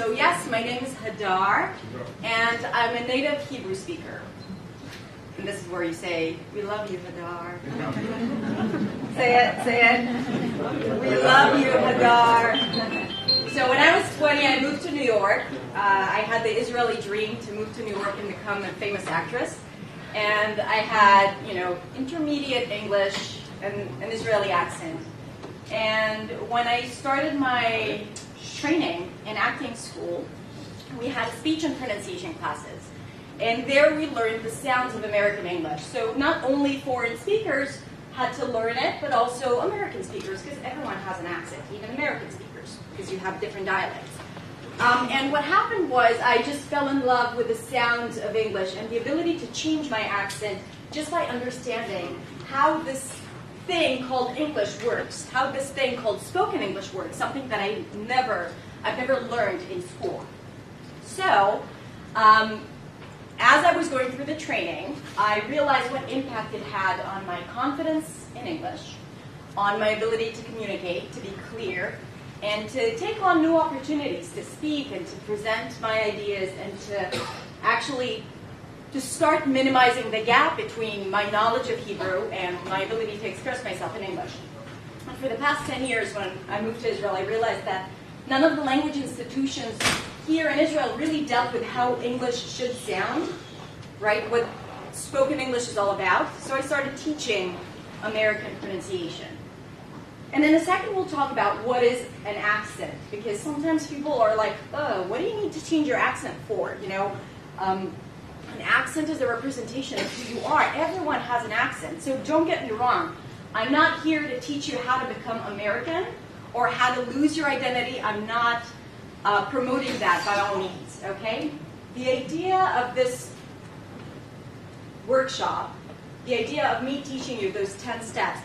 So yes, my name is Hadar, and I'm a native Hebrew speaker. And this is where you say, "We love you, Hadar." Say it. We love you, Hadar. So when I was 20, I moved to New York. I had the Israeli dream to move to New York and become a famous actress. And I had, intermediate English and an Israeli accent. And when I started my training in acting school, we had speech and pronunciation classes. And there we learned the sounds of American English. So not only foreign speakers had to learn it, but also American speakers, because everyone has an accent, even American speakers, because you have different dialects. And what happened was I just fell in love with the sounds of English and the ability to change my accent just by understanding how this thing called English works, how this thing called spoken English works, something that I've never learned in school. So, as I was going through the training, I realized what impact it had on my confidence in English, on my ability to communicate, to be clear, and to take on new opportunities to speak and to present my ideas and to actually to start minimizing the gap between my knowledge of Hebrew and my ability to express myself in English. And for the past 10 years, when I moved to Israel, I realized that none of the language institutions here in Israel really dealt with how English should sound, right? What spoken English is all about. So I started teaching American pronunciation. And in a second, we'll talk about what is an accent, because sometimes people are like, "Oh, what do you need to change your accent for?" An accent is a representation of who you are. Everyone has an accent, so don't get me wrong. I'm not here to teach you how to become American or how to lose your identity. I'm not promoting that by all means, okay? The idea of this workshop, the idea of me teaching you those 10 steps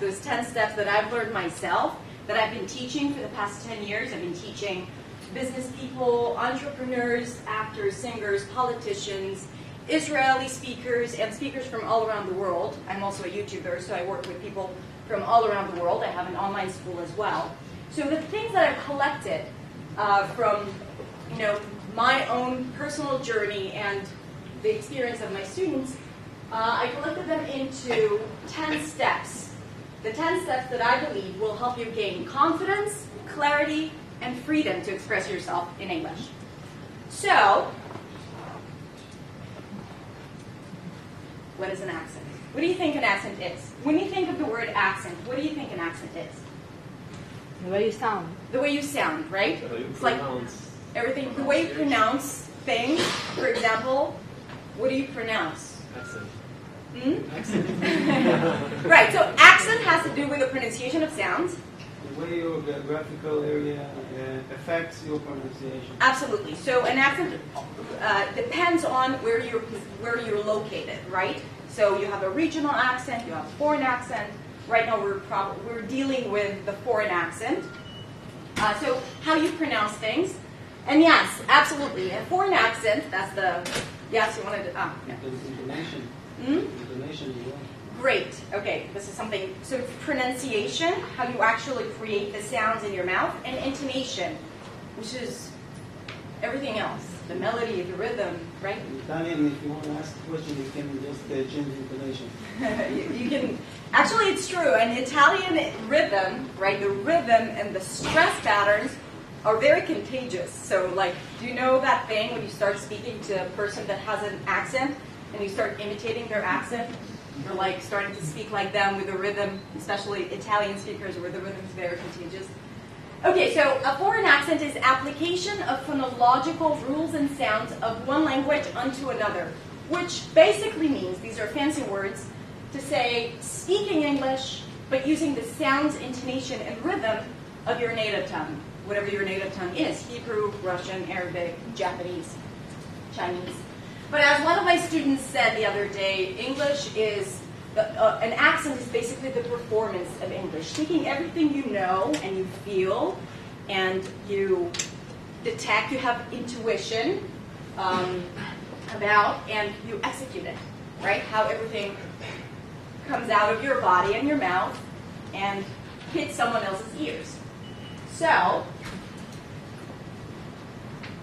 that I've learned myself, that I've been teaching for the past 10 years. I've been teaching business people, entrepreneurs, actors, singers, politicians, Israeli speakers, and speakers from all around the world. I'm also a YouTuber, so I work with people from all around the world. I have an online school as well. So the things that I've collected from my own personal journey and the experience of my students, I collected them into 10 steps. The 10 steps that I believe will help you gain confidence, clarity, and freedom to express yourself in English. So, what is an accent? What do you think an accent is? When you think of the word accent, what do you think an accent is? The way you sound. The way you sound, right? It's like everything, the way you pronounce things. For example, what do you pronounce? Accent. Accent. Right, so accent has to do with the pronunciation of sounds. The way your geographical area affects your pronunciation. Absolutely. So an accent depends on where you're located, right? So you have a regional accent, you have a foreign accent. Right now we're dealing with the foreign accent. So how you pronounce things. And yes, absolutely. A foreign accent, that's the, yes, you wanted to, yeah. Intonation. Intonation as well. Great. Okay, this is something, so pronunciation, how you actually create the sounds in your mouth, and intonation, which is everything else, the melody, the rhythm, right? In Italian, if you want to ask a question, you can just change intonation. You can, actually it's true, and Italian rhythm, right, the rhythm and the stress patterns are very contagious. So do you know that thing when you start speaking to a person that has an accent, and you start imitating their accent? You're starting to speak like them with a rhythm, especially Italian speakers where the rhythm is very contagious. Okay, so a foreign accent is application of phonological rules and sounds of one language unto another, which basically means, these are fancy words, to say speaking English, but using the sounds, intonation, and rhythm of your native tongue, whatever your native tongue is, Hebrew, Russian, Arabic, Japanese, Chinese. But as one of my students said the other day, English is, an accent is basically the performance of English. Taking everything you know and you feel and you detect, you have intuition about, and you execute it, right? How everything comes out of your body and your mouth and hits someone else's ears. So,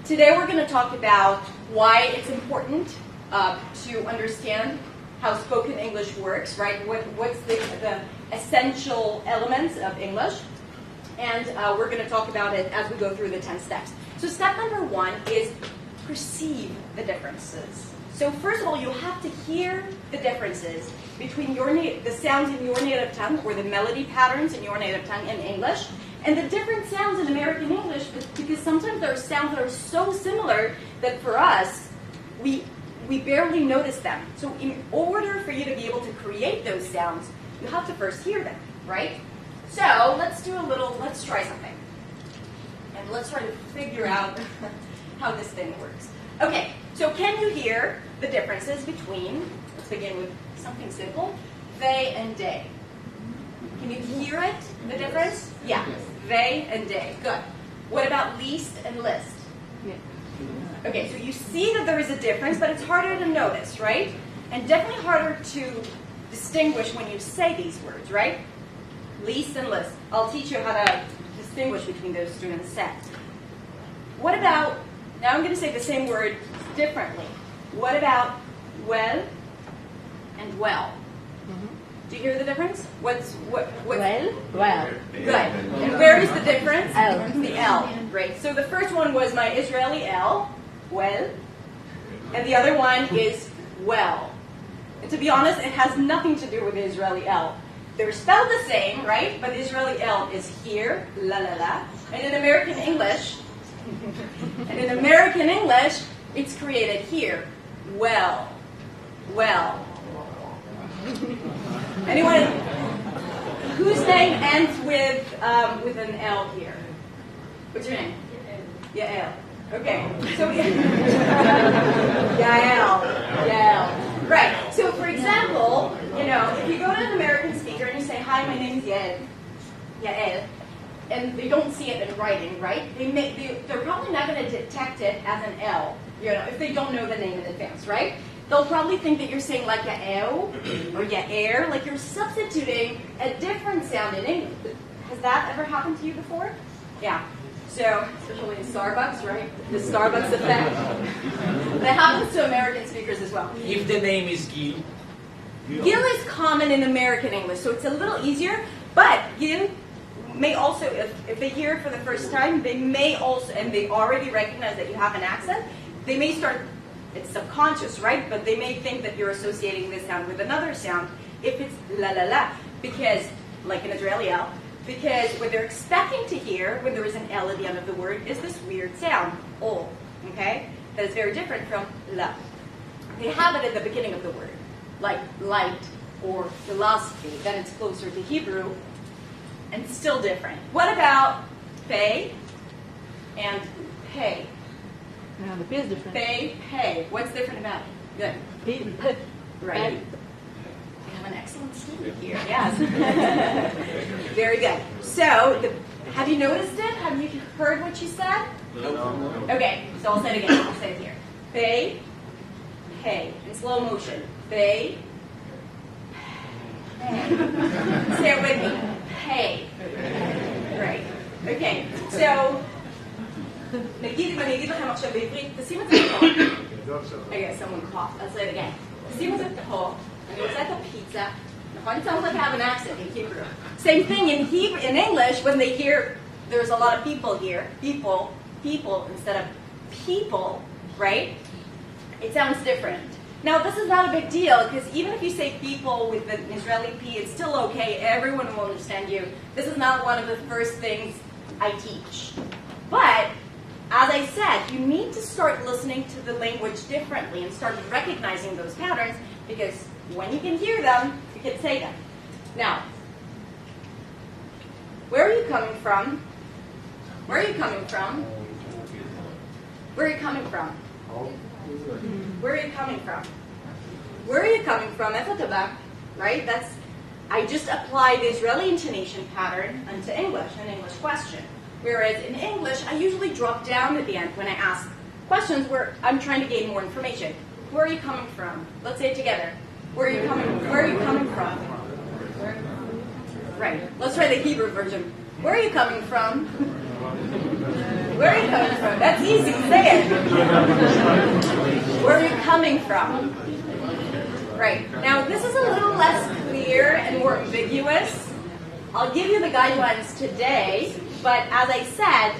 Today we're going to talk about why it's important to understand how spoken English works, right? What's the essential elements of English? And we're going to talk about it as we go through the 10 steps. So step number 1 is perceive the differences. So first of all, you have to hear the differences between the sounds in your native tongue, or the melody patterns in your native tongue in English, and the different sounds in American English, because sometimes there are sounds that are so similar that for us, we barely notice them. So in order for you to be able to create those sounds, you have to first hear them, right? So let's try something. And let's try to figure out how this thing works. Okay, so can you hear the differences between, let's begin with something simple, they and they. Can you hear it, the difference? Yeah, they and they, good. What about least and list? Yeah. Okay, so you see that there is a difference, but it's harder to notice, right? And definitely harder to distinguish when you say these words, right? Least and list. I'll teach you how to distinguish between those two in a sec. What about, now I'm going to say the same word differently. What about well and well? Mm-hmm. Do you hear the difference? What's Well. good? And where is the difference? L. The L. Great. So the first one was my Israeli L, well, and the other one is well. And to be honest, it has nothing to do with the Israeli L. They're spelled the same, right? But the Israeli L is here, la la la. And in American English, it's created here, well, well. Anyone? Whose name ends with an L here? What's your name? Yael. Okay. So Yael. Right. So for example, if you go to an American speaker and you say, "Hi, my name is Yael," and they don't see it in writing, right? They're probably not going to detect it as an L, if they don't know the name in advance, right? They'll probably think that you're saying like Yael or Yair, like you're substituting a different sound in English. Has that ever happened to you before? Yeah. So, especially in Starbucks, right? The Starbucks effect. That happens to American speakers as well. If the name is Gil. Gil is common in American English, so it's a little easier. But Gil may also, if they hear it for the first time, they may also, and they already recognize that you have an accent, they may start, it's subconscious, right? But they may think that you're associating this sound with another sound if it's la la la, because, like an Israeli L, because what they're expecting to hear when there is an L at the end of the word is this weird sound, ol, okay? That is very different from la. They have it at the beginning of the word, like light or philosophy. Then it's closer to Hebrew and still different. What about pay and pay? Yeah, the P is different. Pay. What's different about it? Good. P. Right. We have an excellent student here. Yes. Very good. So, have you noticed it? Have you heard what she said? No. Okay, so I'll say it again. I'll say it here. Pay. In slow motion. Pay. Say it with me. Pay. Right. Okay, so, נגיד לכם עכשיו בעברית, תשים את זה פה. Okay, someone coughed. I'll say it again. תשים את זה פה. אני רוצה את הפיצה. נכון? It sounds like I have an accent in Hebrew. Same thing in English, when they hear there's a lot of people here, people instead of people, right? It sounds different. Now, this is not a big deal, because even if you say people with an Israeli P, it's still okay. Everyone will understand you. This is not one of the first things I teach. But, as I said, you need to start listening to the language differently and start recognizing those patterns, because when you can hear them, you can say them. Now, where are you coming from? Where are you coming from? Where are you coming from? Where are you coming from? Where are you coming from? Right? I just applied the Israeli intonation pattern into English, an English question. Whereas in English, I usually drop down at the end when I ask questions where I'm trying to gain more information. Where are you coming from? Let's say it together. Where are you coming from? Right. Let's try the Hebrew version. Where are you coming from? Where are you coming from? That's easy. Say it. Where are you coming from? Right. Now, this is a little less clear and more ambiguous. I'll give you the guidelines today, but as I said,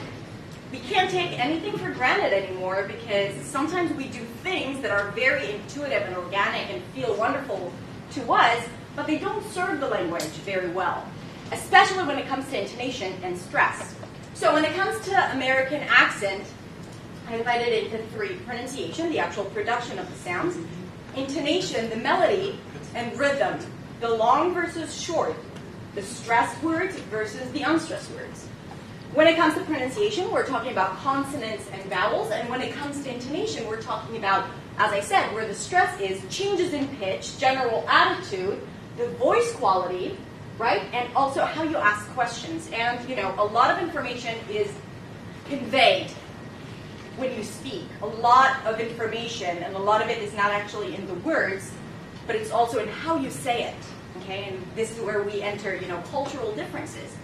we can't take anything for granted anymore because sometimes we do things that are very intuitive and organic and feel wonderful to us, but they don't serve the language very well, especially when it comes to intonation and stress. So when it comes to American accent, I divided it into three: pronunciation, the actual production of the sounds; intonation, the melody; and rhythm, the long versus short, the stressed words versus the unstressed words. When it comes to pronunciation, we're talking about consonants and vowels, and when it comes to intonation, we're talking about, as I said, where the stress is, changes in pitch, general attitude, the voice quality, right, and also how you ask questions. And, a lot of information is conveyed when you speak. A lot of information, and a lot of it is not actually in the words, but it's also in how you say it, okay? And this is where we enter, cultural differences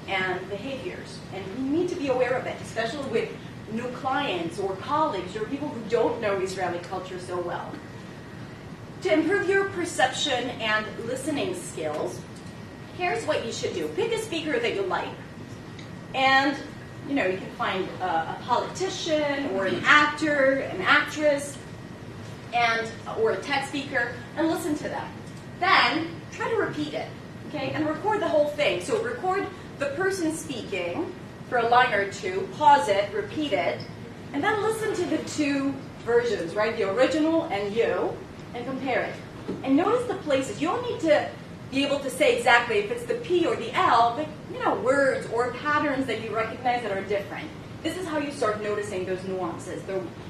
and behaviors. And we need to be aware of it, especially with new clients or colleagues or people who don't know Israeli culture so well. To improve your perception and listening skills, here's what you should do. Pick a speaker that you like. And, you can find a politician or an actor, an actress, or a tech speaker, and listen to them. Then, try to repeat it, okay? And record the whole thing. So record the person speaking for a line or two, pause it, repeat it, and then listen to the two versions, right? The original and you, and compare it. And notice the places. You don't need to be able to say exactly if it's the P or the L, but, words or patterns that you recognize that are different. This is how you start noticing those nuances.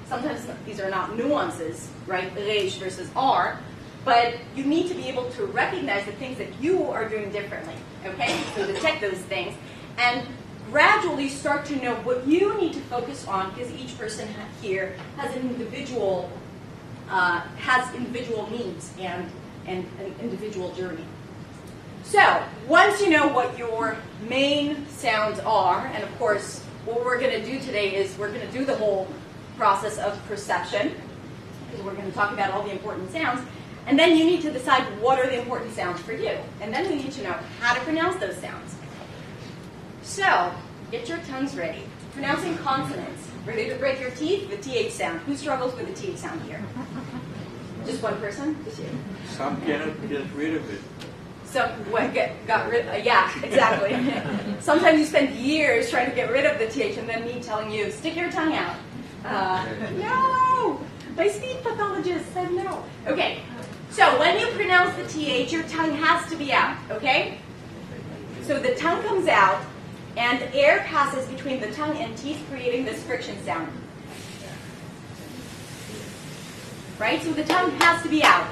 Sometimes these are not nuances, right? Reish versus R, but you need to be able to recognize the things that you are doing differently, okay? So detect those things and gradually start to know what you need to focus on, because each person here has an individual needs and an individual journey. So once you know what your main sounds are, and of course what we're going to do today is we're going to do the whole process of perception, because we're going to talk about all the important sounds. And then you need to decide what are the important sounds for you. And then you need to know how to pronounce those sounds. So, get your tongues ready. Pronouncing consonants. Ready to break your teeth? The TH sound. Who struggles with the TH sound here? Just one person? Just you? Some cannot get rid of it. Some got rid of yeah, exactly. Sometimes you spend years trying to get rid of the TH and then me telling you, stick your tongue out. No! My speech pathologist said no. Okay. So when you pronounce the TH, your tongue has to be out, okay? So the tongue comes out, and air passes between the tongue and teeth, creating this friction sound. Right? So the tongue has to be out.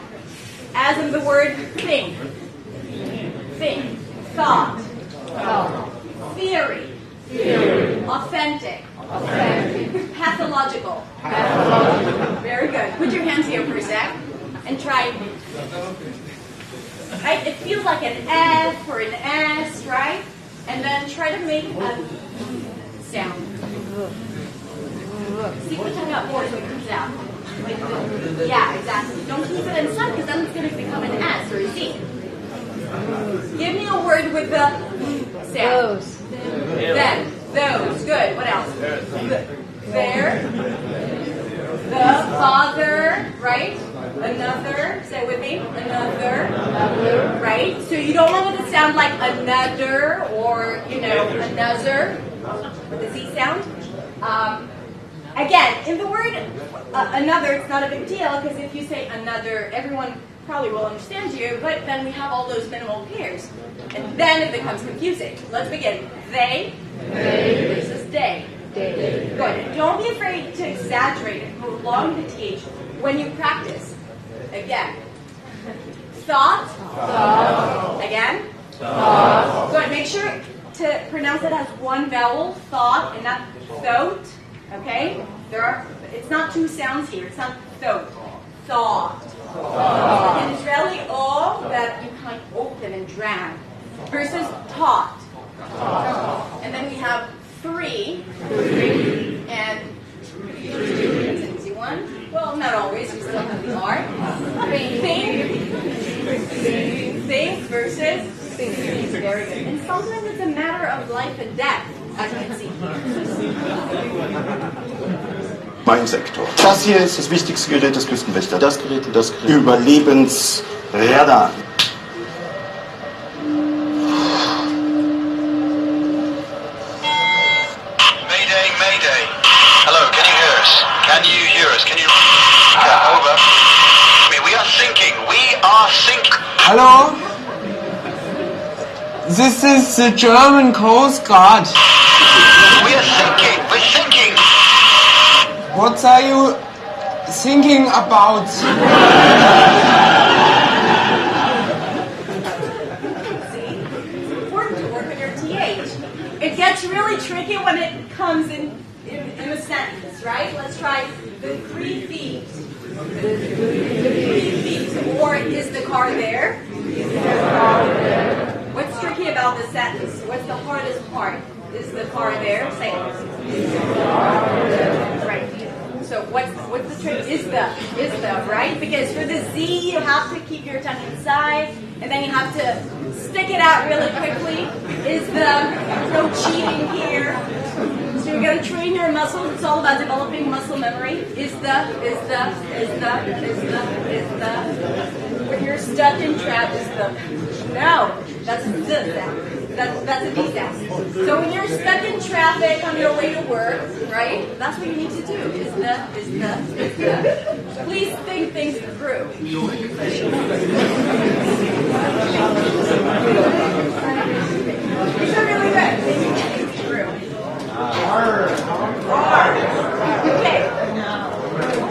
As in the word think. Think. Thought. Theory. Authentic. Pathological. Very good. Put your hands here for a sec. And try, right? It feels like an F or an S, right? And then try to make a sound. Stick the tongue out more so it comes out. Yeah, exactly. Don't keep it inside because then it's going to become an S or a Z. Give me a word with the sound. Those. Then, those. Good. What else? There. The father, right? Another, say with me, another, right? So you don't want it to sound like another or, another, with the Z sound. Again, in the word another, it's not a big deal, because if you say another, everyone probably will understand you, but then we have all those minimal pairs. And then it becomes confusing. Let's begin. They versus they. Good. Don't be afraid to exaggerate and prolong the TH when you practice. Again. Thought. Again. Good. Make sure to pronounce it as one vowel, thought, and not thought. Okay? It's not two sounds here. It's not thought. Thought. An Israeli O that you kind of open and drag versus taught. And then we have 3. And that's an easy one. Well, not always. We still have the R. Think versus sing. Very good. And sometimes it's a matter of life and death, as you can see Mein Sektor. Das hier ist das wichtigste Gerät des Küstenwächters. Das Gerät und das Gerät. Überlebensradar. Mayday, Mayday. Hello, can you hear us? Can you hear us? Can you... Over. We are sinking. We are sinking. Hello? This is the German Coast Guard. We are sinking. We're sinking. What are you thinking about? See? It's important to work on your TH. It gets really tricky when it comes in a sentence, right? Let's try the 3 feet. The 3 feet. Or is the car there? What's tricky about the sentence? What's the hardest part? Is the car there? Say it. Right. So what's the trick? Is the, right? Because for the Z, you have to keep your tongue inside, and then you have to stick it out really quickly. Is the, no cheating here. So you're going to train your muscles. It's all about developing muscle memory. Is the. When you're stuck in traffic, is the. No, that's the sound. That's a D sound. So when you're stuck in traffic on your way to work, right? That's what you need to do. Is the. Please think things through. These are really good. Think things through. Okay.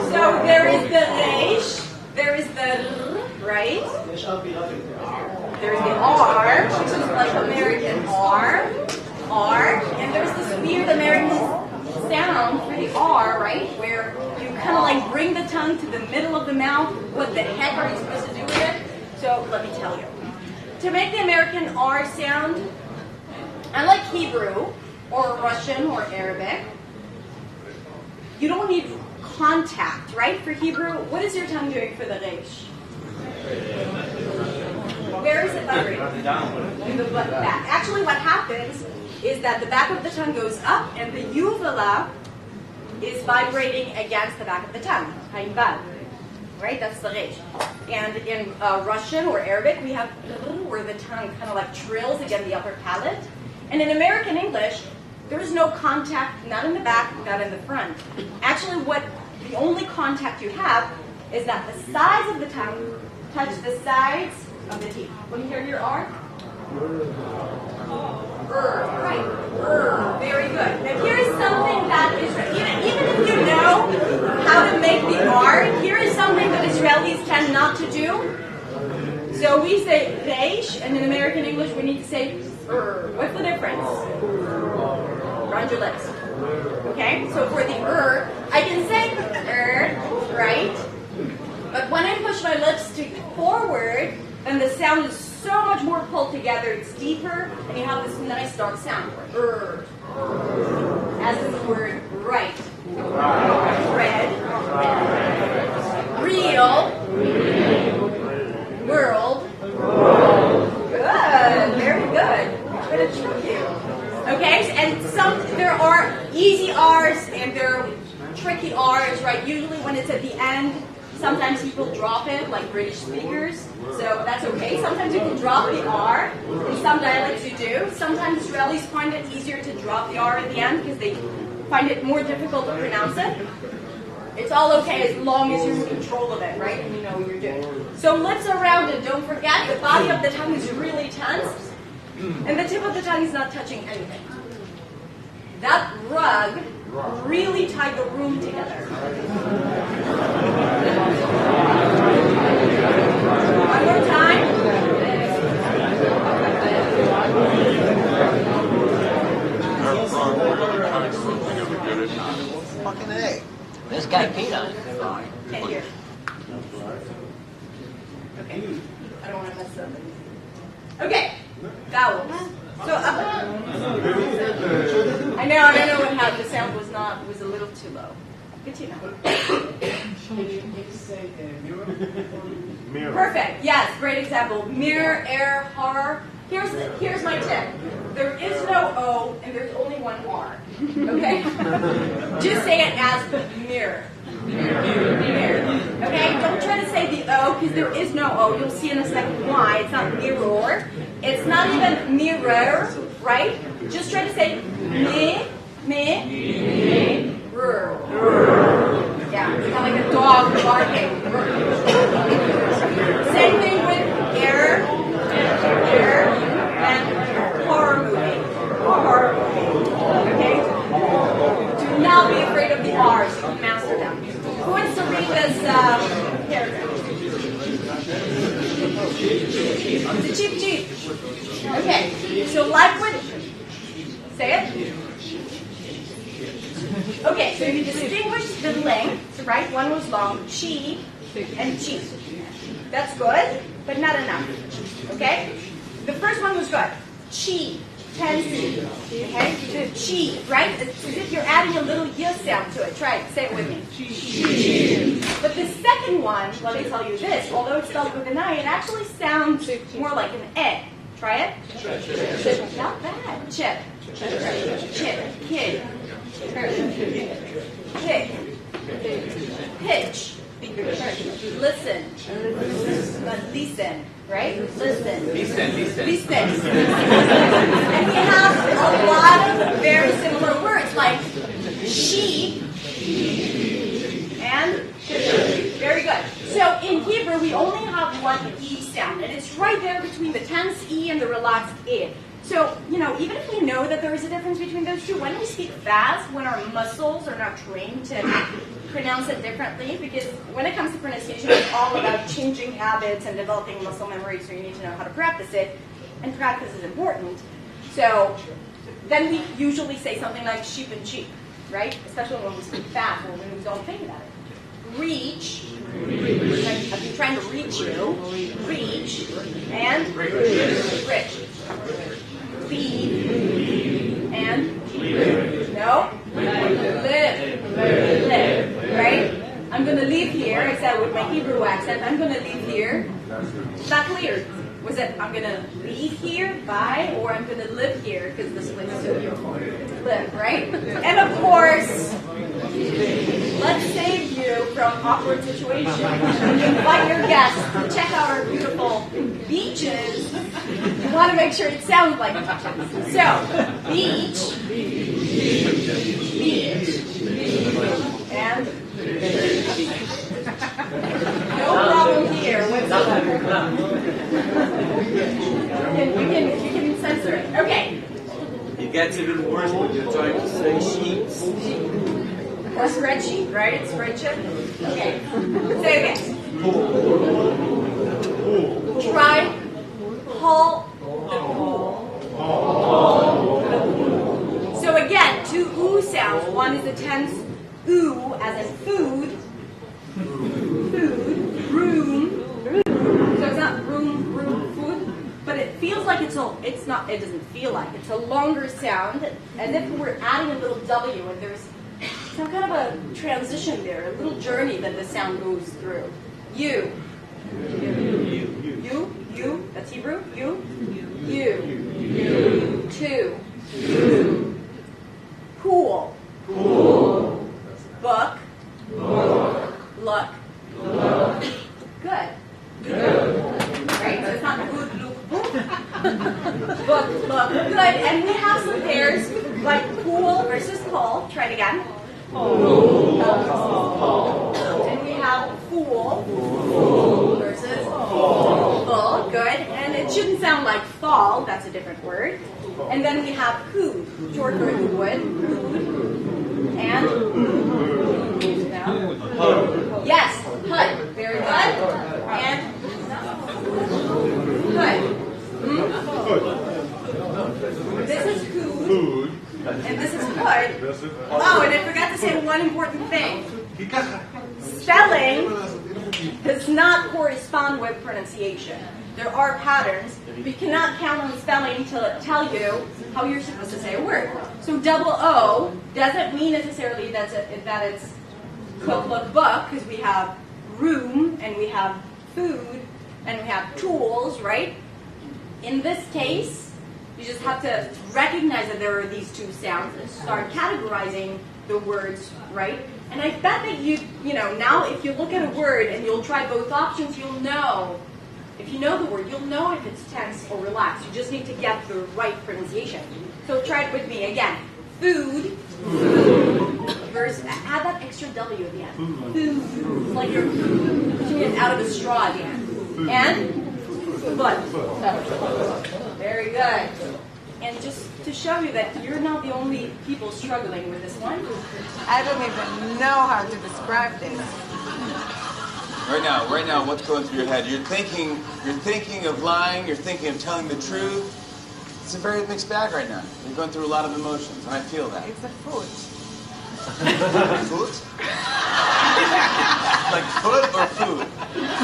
So there is the resh, there is the right? There's the R, which is like American R, and there's this weird American sound for the R, right? Where you kind of like bring the tongue to the middle of the mouth. What the heck are you supposed to do with it? So let me tell you. To make the American R sound, unlike Hebrew or Russian or Arabic, you don't need contact, right? For Hebrew, what is your tongue doing for the resh? Where is it vibrating? In the back. Actually, what happens is that the back of the tongue goes up and the uvula is vibrating against the back of the tongue. Hainbal. Right? That's the resh. And in Russian or Arabic, we have where the tongue kind of like trills against the upper palate. And in American English, there is no contact, not in the back, not in the front. Actually, the only contact you have is that the sides of the tongue touch the sides of the teeth. Let me hear your R. Right. Very good. Now here is something that even if you know how to make the R, here is something that Israelis tend not to do. So we say resh, and in American English we need to say What's the difference? Round your lips. Okay? So for the I can say right? But when I push my lips forward, then the sound is so much more pulled together. It's deeper, and you have this nice dark sound. As in the word right. Red. Real. World. Good. Very good. I'm going to trick you. Okay? And there are easy R's and there are tricky R's, right? Usually when it's at the end, sometimes people drop it, like British speakers. So that's okay. Sometimes you can drop the R. In some dialects you do. Sometimes Israelis find it easier to drop the R at the end because they find it more difficult to pronounce it. It's all okay as long as you're in control of it, right? And you know what you're doing. So lips are rounded. Don't forget, the body of the tongue is really tense. And the tip of the tongue is not touching anything. That rug really tied the room together. One more time. Fucking A. This guy peed on it. Can't hear. Okay. I don't want to mess up. Okay. Vowels. So I know what happened. The sound was a little too low. Good to know. Perfect. Yes, great example. Mir, er, har. Here's my tip. There is no O and there's only one R. Okay? Just say it as mirror. Mirror. Okay? Don't try to say the O because there is no O. You'll see in a second why. It's not mirror. It's not even mirror, right? Just try to say mirror. Yeah, it's kind of like a dog barking. Same thing with air, and horror movie. Okay? Do not be afraid of the R's. You can master them. Who wants to read this paragraph? The Chief. Okay, so like what? Say it. Okay, so you distinguish the length, right? One was long, chi and chi. That's good, but not enough. Okay? The first one was good. Chi, tense. Okay? The chi, right? It's as if you're adding a little y sound to it. Try it. Say it with me. Chi. But the second one, let me tell you this, although it's spelled with an I, it actually sounds more like an e. Try it. Chip. Not bad. Chip. Kid. Kick. Pitch. Listen. Listen. Right? Listen. Listen. And we have a lot of very similar words like sheep and very good. So in Hebrew, we only have one E sound, and it's right there between the tense E and the relaxed E. So, even if we know that there is a difference between those two, when we speak fast, when our muscles are not trained to pronounce it differently, because when it comes to pronunciation, it's all about changing habits and developing muscle memory, so you need to know how to practice it, and practice is important. So, then we usually say something like sheep and cheap, right? Especially when we speak fast or when we don't think about it. Reach, like I've been trying to reach you, reach, and rich. Feed and no, live, right? I'm going to leave here. I said with my Hebrew accent, I'm going to leave here. It's not clear. Was it I'm going to leave here, bye, or I'm going to live here because this place is so beautiful. Live, right? And of course, let's save you from awkward situations. When you invite your guests to check out our beautiful beaches, you want to make sure it sounds like beaches. So, beach, and no problem here whatsoever. You can censor it. Okay. It gets even worse when you're trying to say sheets. Or spreadsheet, right? It's spreadsheet. Okay. Say again. Try haul the pool. So again, two oo sounds. One is a tense oo, as in food. Room. So it's not room, food. But it feels like it doesn't feel like. It's a longer sound, as if we're adding a little W, and there's some kind of a transition there, a little journey that the sound goes through. You. That's Hebrew. You. Two. Pool. Book. Look. Good. Right? So it's not good, look, book. Book, look. Good. And we have some pairs like pool versus Paul. Try it again. And we have fool versus full. Good. And it shouldn't sound like fall. That's a different word. And then we have who. Short for who would. And yes, hut. Very good. And hut. This is who. And this is hut. Oh, and I forgot to say one important thing. Spelling does not correspond with pronunciation. There are patterns, but you cannot count on spelling to tell you how you're supposed to say a word. So double O doesn't mean necessarily that it's cookbook book, because we have room and we have food and we have tools, right? In this case, you just have to recognize that there are these two sounds and start categorizing the words, right? And I bet that you know, now if you look at a word and you'll try both options, you'll know. If you know the word, you'll know if it's tense or relaxed. You just need to get the right pronunciation. So try it with me again. Food. Versus, add that extra W at the end. Food. It's like you're pushing it out of a straw at the end. And foot. Very good. And just to show you that you're not the only people struggling with this one. I don't even know how to describe this. Right now, what's going through your head? You're thinking of lying, you're thinking of telling the truth. It's a very mixed bag right now. You're going through a lot of emotions, and I feel that. It's a food. Food? Like foot or food?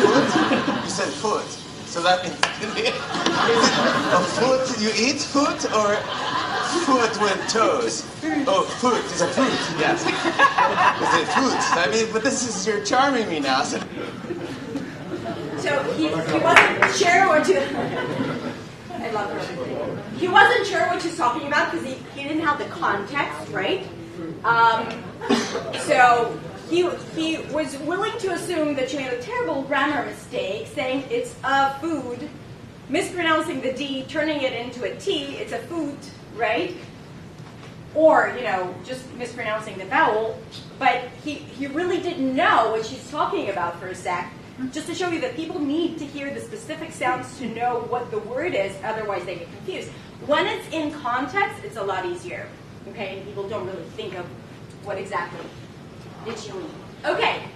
Foot? You said foot. So that means a foot, you eat foot or foot with toes? Oh, foot is a fruit, yes. Is it fruit? I mean, but you're charming me now. So he wasn't sure what to... I love her. He wasn't sure what she's talking about because he didn't have the context, right? So he was willing to assume that she made a terrible grammar mistake, saying it's a food, mispronouncing the D, turning it into a T, it's a food, right? Or, just mispronouncing the vowel. But he really didn't know what she's talking about for a sec, just to show you that people need to hear the specific sounds to know what the word is, otherwise they get confused. When it's in context, it's a lot easier, okay? And people don't really think of what exactly did she mean. Okay,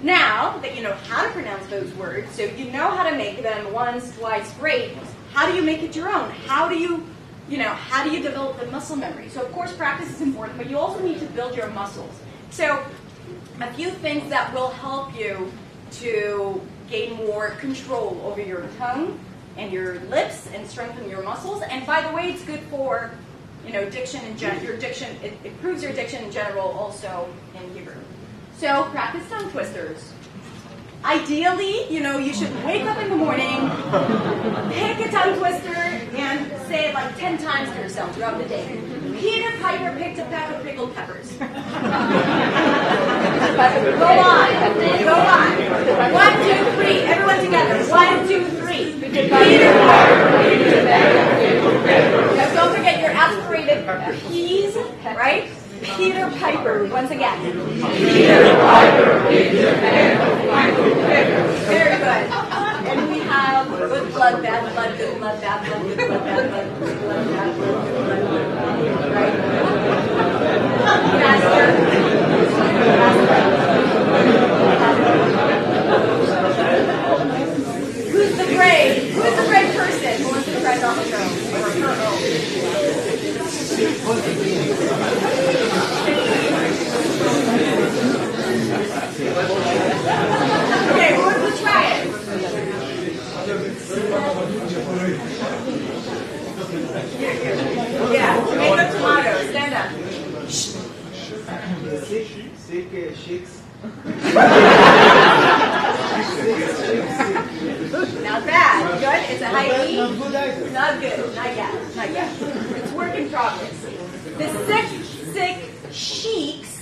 now that you know how to pronounce those words, so you know how to make them once, twice, great, how do you make it your own? How do you develop the muscle memory? So of course practice is important, but you also need to build your muscles. So a few things that will help you to gain more control over your tongue and your lips and strengthen your muscles. And by the way, it's good for, diction in general. Your diction, it improves your diction in general also in Hebrew. So practice tongue twisters. Ideally, you should wake up in the morning, pick a tongue twister, and say it like 10 times to yourself throughout the day. Peter Piper picked a pack of pickled peppers. Go on. 1, 2, 3. Everyone together. 1, 2, 3. Peter Piper picked a pack of pickled peppers. Now don't forget your aspirated P's, right? Peter Piper, once again. Peter Piper picked a pack of pickled peppers. Very good. And we have good blood, bad blood, good blood, bad blood, good blood, bad blood, good blood, bad blood, good blood, bad blood. Right? Faster. Who's the brave? Who's the brave person who wants to try it on the drone? Or her own? Okay, we'll try it. Yeah, make the tomato. Stand up. Sick chicks. Not bad. Good. It's a high E. Not good either. Not good. Not yet. Not yet. It's work in progress. The sick sheiks.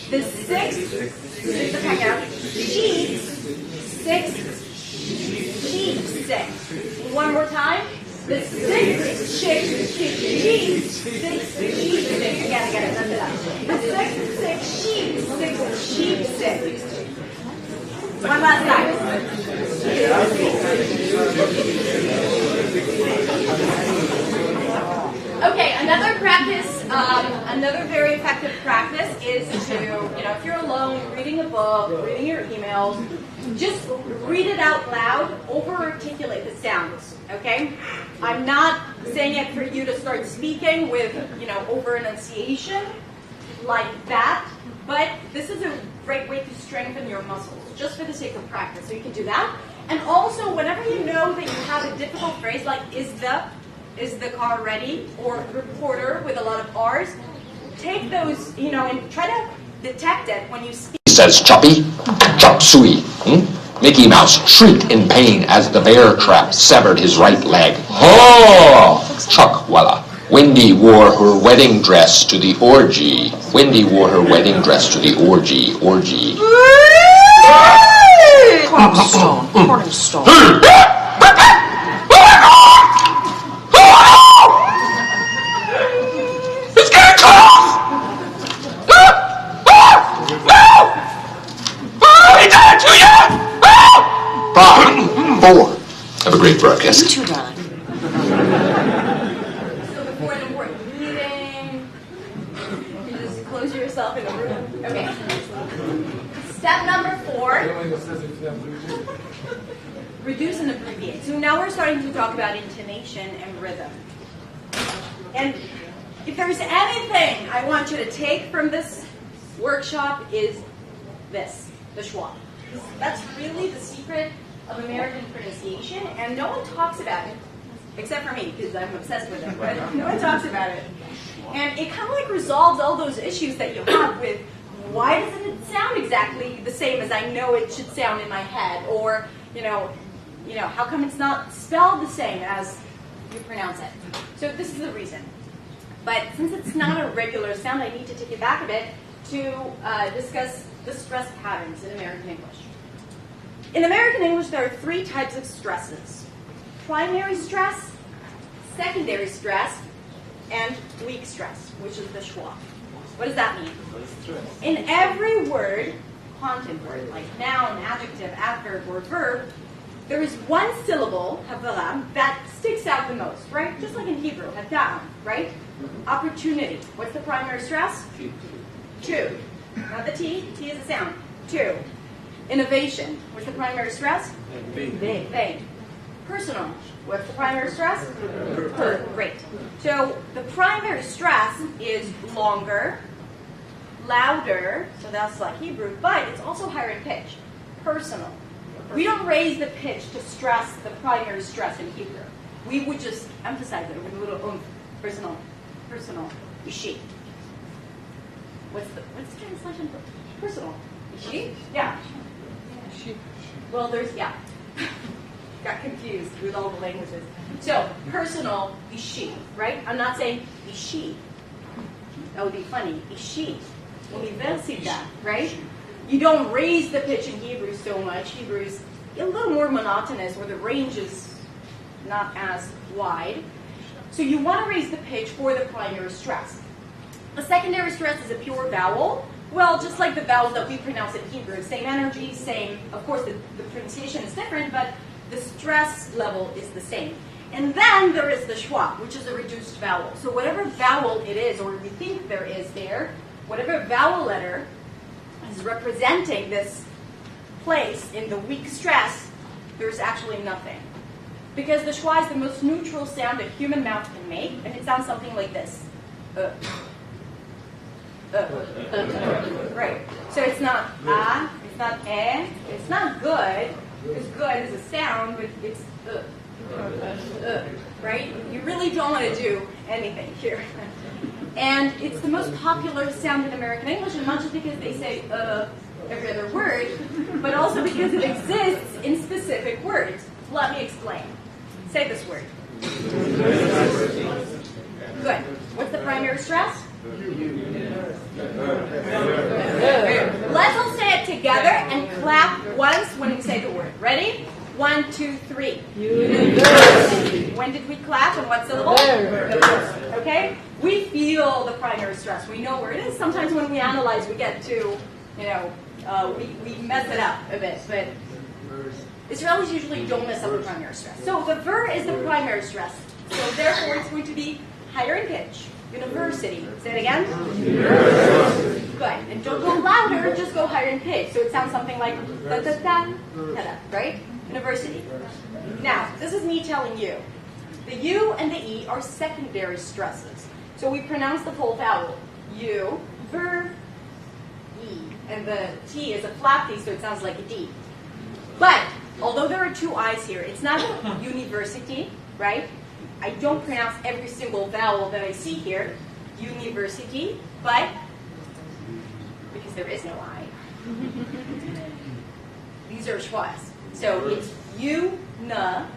The six. Sheets. 6 sheep sick. One more time. The 6 sheep sick. 6 sheep sick. Again. That's it. The 6 sheep sick. One last time. Okay, another practice, another very effective practice is to, if you're alone, reading a book, reading your emails, just read it out loud, over-articulate the sounds, okay? I'm not saying it for you to start speaking with, over-enunciation like that, But this is a great way to strengthen your muscles, just for the sake of practice. So you can do that. And also, whenever you know that you have a difficult phrase like is the car ready, or reporter with a lot of R's, take those, and try to detect it when you speak. He says choppy, chop suey. Mickey Mouse shrieked in pain as the bear trap severed his right leg. Oh! Chuckwalla. Wendy wore her wedding dress to the orgy. Wendy wore her wedding dress to the orgy. Orgy. Cornerstone. Cornerstone. It's getting close! He did it to you! 5, 4. Have a great broadcast. You too, darling. So before an important meeting, you just close yourself in a room. Okay. Step number 4. Reduce and abbreviate. So now we're starting to talk about intonation and rhythm. And if there's anything I want you to take from this workshop is this, the schwa. That's really the secret of American pronunciation, and no one talks about it, except for me, because I'm obsessed with it, but no one talks about it. And it kind of like resolves all those issues that you have with why doesn't it sound exactly the same as I know it should sound in my head, or, how come it's not spelled the same as you pronounce it? So this is the reason. But since it's not a regular sound, I need to take it back a bit to discuss the stress patterns in American English. In American English, there are 3 types of stresses: primary stress, secondary stress, and weak stress, which is the schwa. What does that mean? In every word, content word, like noun, adjective, adverb, or verb, there is one syllable, havala, that sticks out the most, right? Just like in Hebrew, hatam, right? Opportunity. What's the primary stress? 2. Not the T. T is a sound. 2. Innovation. What's the primary stress? Vague. Personal. What's the primary stress? Great. So the primary stress is longer, louder, so that's like Hebrew, but it's also higher in pitch. Personal. We don't raise the pitch to stress the primary stress in Hebrew. We would just emphasize it with a little oomph. Personal. Ishi. What's the translation for personal? Ishi? Yeah. Well, got confused with all the languages. So, personal, ishi, right? I'm not saying ishi. That would be funny. Ishi. Universidad, right? You don't raise the pitch in Hebrew so much. Hebrew is a little more monotonous, where the range is not as wide. So you want to raise the pitch for the primary stress. The secondary stress is a pure vowel. Well, just like the vowels that we pronounce in Hebrew, same energy, same, of course the pronunciation is different, but the stress level is the same. And then there is the schwa, which is a reduced vowel. So whatever vowel it is, or we think there is there, whatever vowel letter is representing this place in the weak stress, there's actually nothing. Because the schwa is the most neutral sound a human mouth can make, and it sounds something like this. Right. So it's not it's not it's not good. It's good as a sound, but it's right? You really don't want to do anything here. And it's the most popular sound in American English, and not just because they say every other word, but also because it exists in specific words. Let me explain. Say this word. Good. What's the primary stress? Let's all say it together and clap once when we say the word. Ready? 1, 2, 3. University. When did we clap and what syllable? Okay? We feel the primary stress. We know where it is. Sometimes when we analyze, we get to, we mess it up a bit. But Israelis usually don't mess up the primary stress. So the ver is the primary stress. So therefore, it's going to be higher in pitch. University. Say it again. University. Good. And don't go louder, just go higher in pitch. So it sounds something like da da da da, right? University. Now, this is me telling you. The U and the E are secondary stresses. So we pronounce the full vowel. U, ver, and the T is a flat T, so it sounds like a D. But although there are two I's here, it's not university, right? I don't pronounce every single vowel that I see here, university, but because there is no I, these are schwas. So it's U, N,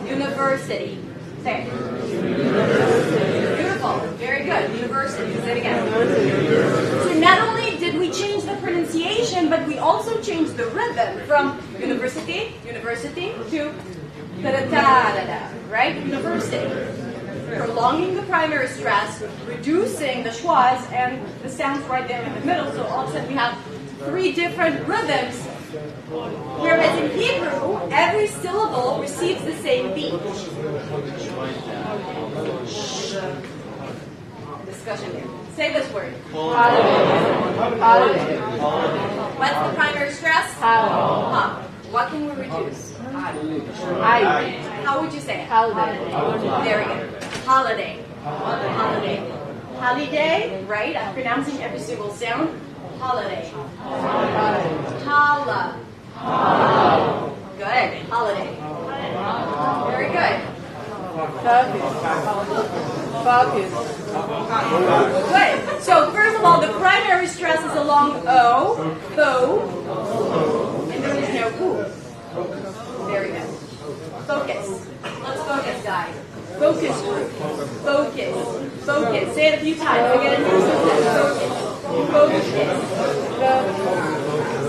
university. Say it. Beautiful. Very good. University. Say it again. So not only did we change the pronunciation, but we also changed the rhythm from university to da-da-da-da-da, right? University. Prolonging the primary stress, reducing the schwas, and the sounds right there in the middle. So all of a sudden we have three different rhythms. Whereas in Hebrew, every syllable receives the same beat. Discussion here. Say this word. Holiday. What's the primary stress? Ha. What can we reduce? How would you say it? Holiday. There we go. Holiday. Holiday. Holiday, right? I'm pronouncing every single sound. Holiday. Hala. Good. Holiday. Very good. Focus. Good. So first of all, the primary stress is a long O, tho, and there is no U. Very good. Focus. Let's focus, guys. Focus group. Focus. Focus. Say it a few times. Again. Focus.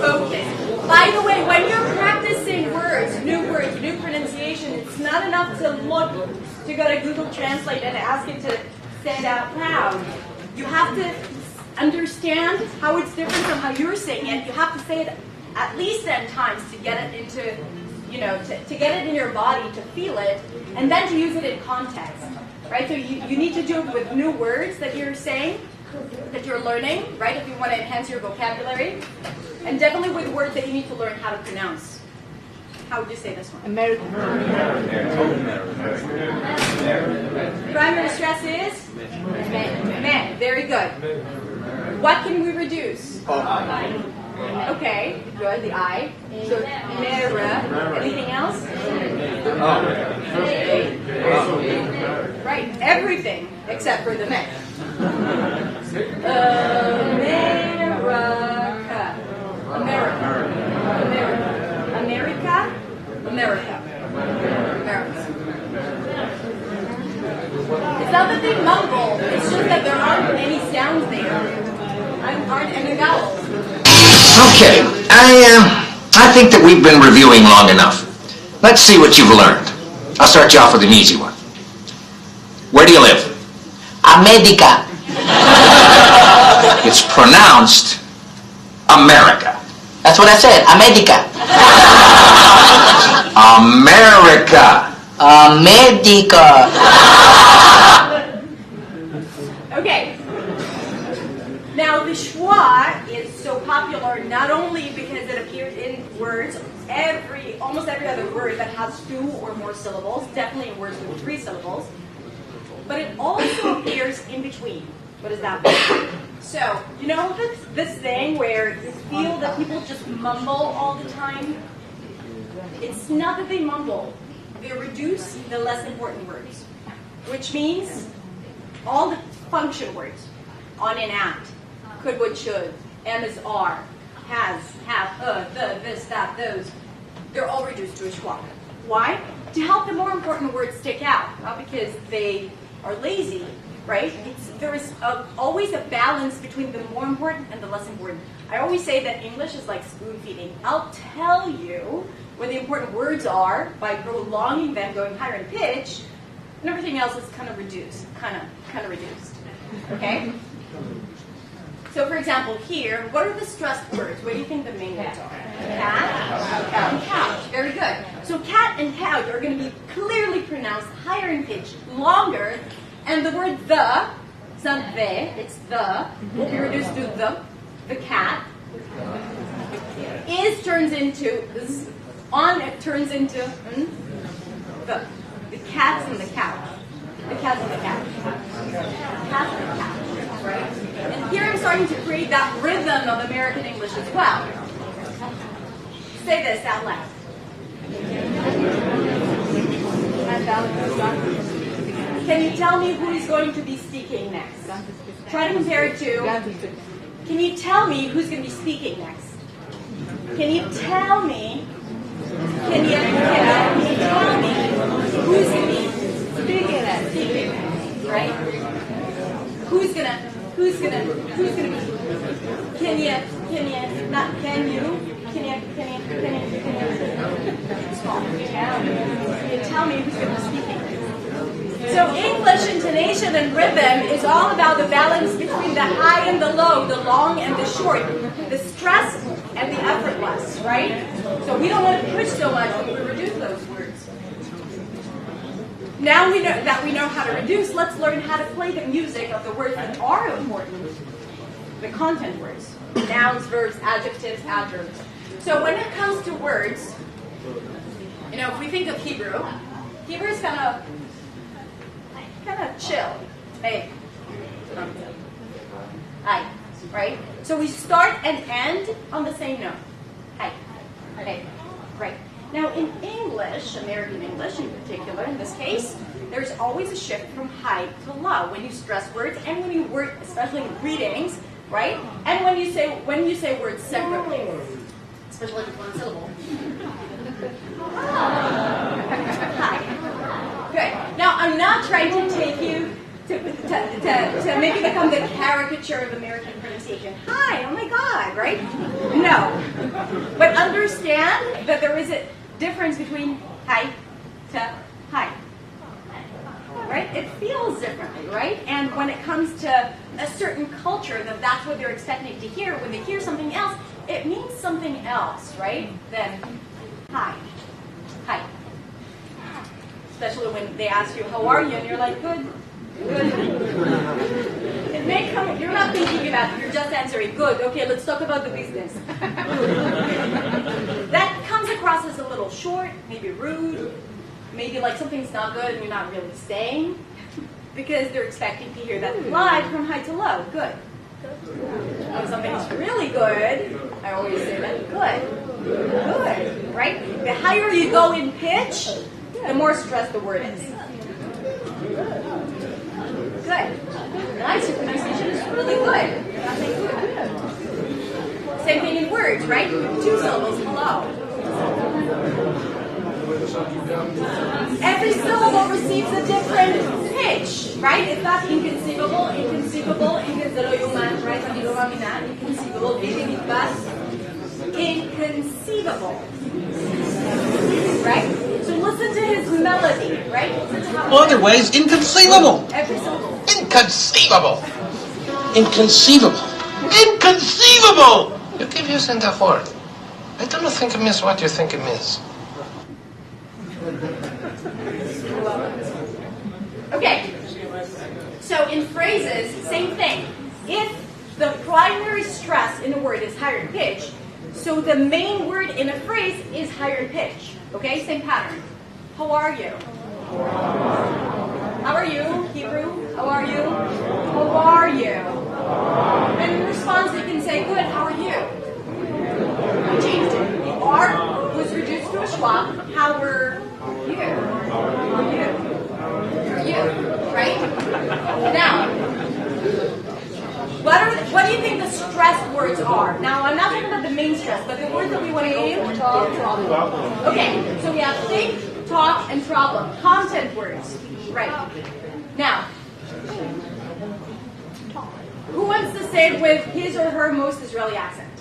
Focus. By the way, when you're practicing words, new pronunciation, it's not enough to go to Google Translate and ask it to say it out loud. You have to understand how it's different from how you're saying it. You have to say it at least 10 times to get it into, to get it in your body, to feel it, and then to use it in context, right? So you need to do it with new words that you're saying, that you're learning, right? If you want to enhance your vocabulary. And definitely with words that you need to learn how to pronounce. How would you say this one? American. Primary stress is? Men. Very good. What can we reduce? Okay, good. The I. So, mera. Anything else? Right. Everything except for the men. America. It's not that they mumble, it's just that there aren't any sounds there. Aren't any vowels. Okay, I think that we've been reviewing long enough. Let's see what you've learned. I'll start you off with an easy one. Where do you live? America. It's pronounced America. That's what I said. America. America. America. Okay. Now the schwa is so popular not only because it appears in words, almost every other word that has 2 or more syllables, definitely in words with 3 syllables, but it also appears in between. What does that mean? So, you know this thing where you feel that people just mumble all the time? It's not that they mumble. They reduce the less important words, which means all the function words, on and at, could, would, should, am is are, has, have, the, this, that, those, they're all reduced to a schwa. Why? To help the more important words stick out, not because they are lazy, right? There is always a balance between the more important and the less important. I always say that English is like spoon feeding. I'll tell you where the important words are by prolonging them, going higher in pitch, and everything else is kind of reduced, kind of reduced. Okay? So, for example, here, what are the stressed words? What do you think the main ones are? Cat, cow, and couch. Very good. So, cat and couch are going to be clearly pronounced higher in pitch, longer, and the word the, it's not the, it's the, will be reduced to the cat, turns into, on it turns into the cats and the couch. The cat's on the couch. Cat's on the couch, right? And here I'm starting to create that rhythm of American English as well. Say this out loud. Can you tell me who is going to be speaking next? Try to compare it to, can you tell me who's going to be speaking next? Can you tell me, can you tell me who's going to be speaking next, right? Who's going to be, can you tell me who's going to be speaking? So English intonation and rhythm is all about the balance between the high and the low, the long and the short, the stress and the effortless, right? So we don't want to push so much when we reduce those words. Now we know how to reduce, let's learn how to play the music of the words that are important, the content words, nouns, verbs, adjectives, adverbs. So when it comes to words, if we think of Hebrew is kind of chill. Hey. Hi. Right? So we start and end on the same note. Hi. Hey. Right. Now in English, American English in particular, in this case, there's always a shift from high to low when you stress words and when you word, especially in readings, right? And when you say words separately, especially with one syllable. Hi. Good. Now, I'm not trying to take you to make it become the caricature of American pronunciation. Hi, oh my God, right? No. But understand that there is a difference between hi to hi. Right? It feels differently, right? And when it comes to a certain culture, that's what they're expecting to hear. When they hear something else, it means something else, right? Than hi. Hi. Especially when they ask you, how are you? And you're like, good. Good. It may come, you're not thinking about it, you're just answering, good, okay, let's talk about the business. That comes across as a little short, maybe rude, maybe like something's not good and you're not really saying, because they're expecting to hear that live from high to low, good. When something's really good, I always say that, good, right? The higher you go in pitch, the more stressed the word is. Good. Nice. Your pronunciation is really good. You're not saying good. Same thing in words, right? 2 syllables, hello. Every syllable receives a different pitch, right? It's not inconceivable, right? Inconceivable, inconceivable. Right? So listen to his melody, right? Otherwise, inconceivable. Every syllable. Inconceivable. Inconceivable. Inconceivable! You keep using that word. I don't think it means what you think it means. Okay. So in phrases, same thing. If the primary stress in a word is higher pitch, so the main word in a phrase is higher pitch. Okay, same pattern. How are you? How are you? Hebrew. How are you? How are you? And in response, they can say, good, how are you? I changed it. The R was reduced to a schwa. How are you? How are you? How are you? Right? Now, what do you think the stress words are? Now, I'm not talking about the main stress, but the words that we want to go for. Talk, problem. Okay, so we have think, talk, and problem. Content words. Right. Now, who wants to say it with his or her most Israeli accent?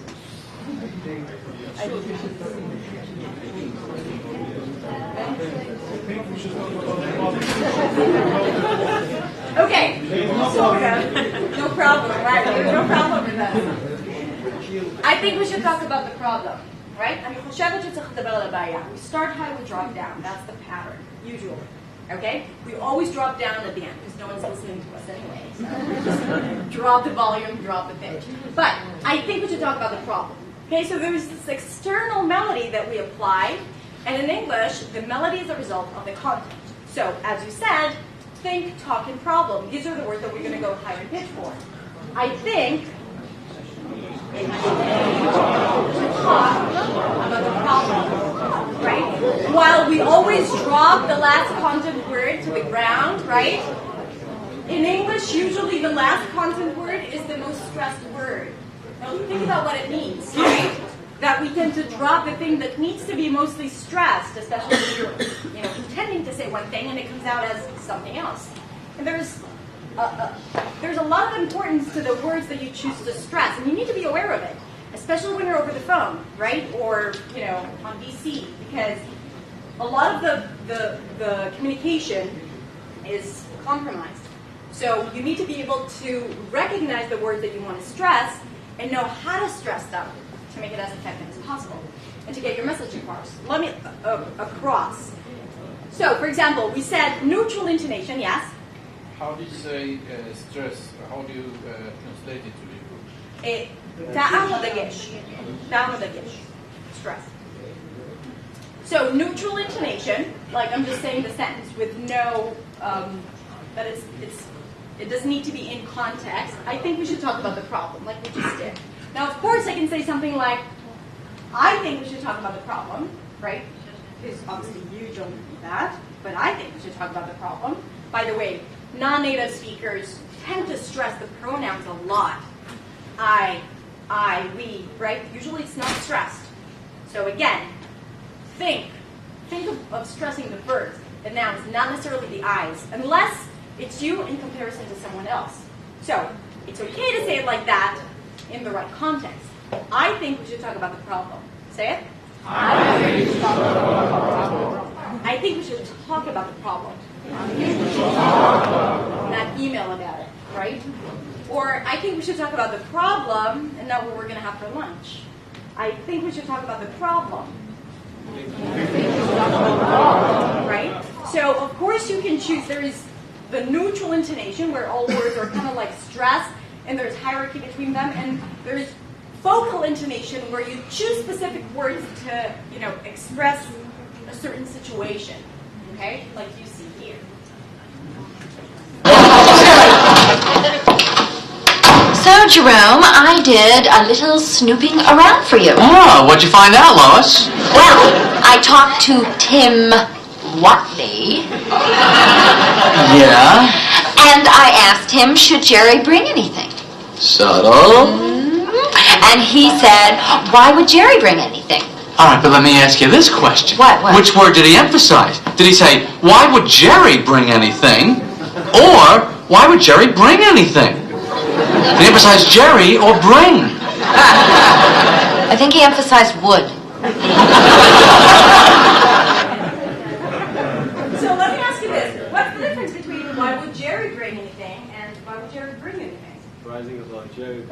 Okay, sort of. No problem, right? There's no problem with that. I think we should talk about the problem, right? We start high, we drop down. That's the pattern, usually. Okay? We always drop down at the end because no one's listening to us anyway. So just drop the volume, drop the pitch. But I think we should talk about the problem. Okay, so there's this external melody that we apply, and in English, the melody is a result of the content. So, as you said, think, talk, and problem. These are the words that we're going to go higher pitch for. I think to talk about the problem, right? While we always drop the last consonant word to the ground, right? In English, usually the last consonant word is the most stressed word. Now think about what it means, right? That we tend to drop the thing that needs to be mostly stressed, especially if you're, intending to say one thing and it comes out as something else. And there's a lot of importance to the words that you choose to stress, and you need to be aware of it, especially when you're over the phone, right? Or on VC, because a lot of the communication is compromised. So you need to be able to recognize the words that you want to stress and know how to stress them to make it as effective as possible and to get your message across. So, for example, we said neutral intonation, yes? How do you say stress? How do you translate it to Hebrew? Down stress. So, neutral intonation, like I'm just saying the sentence with no, that it doesn't need to be in context. I think we should talk about the problem, like we just did. Now, of course, I can say something like, I think we should talk about the problem, right? Because obviously you don't do that, but I think we should talk about the problem. By the way, non-native speakers tend to stress the pronouns a lot. I, we, right? Usually it's not stressed. So again, think of stressing the verbs, the nouns, not necessarily the I's, unless it's you in comparison to someone else. So it's okay to say it like that in the right context. I think we should talk about the problem. Say it. I think we should talk about the problem. I think we should talk about the problem. Not email about it, right? Or I think we should talk about the problem and not what we're going to have for lunch. I think we should talk about the problem. Right? So, of course, you can choose. There is the neutral intonation where all words are kind of like stressed and there's hierarchy between them, and there's focal intonation where you choose specific words to, express a certain situation. Okay? Like you see here. So, Jerome, I did a little snooping around for you. Oh, what'd you find out, Lois? Well, I talked to Tim Watley. Yeah? And I asked him, should Jerry bring anything? Subtle. And he said, why would Jerry bring anything? All right, but let me ask you this question. What? Which word did he emphasize? Did he say, why would Jerry bring anything? Or, why would Jerry bring anything? Did he emphasize Jerry or bring? I think he emphasized would. So let me ask you this. What's the difference between why would Jerry bring anything and why would Jerry bring anything? Rising about Jerry.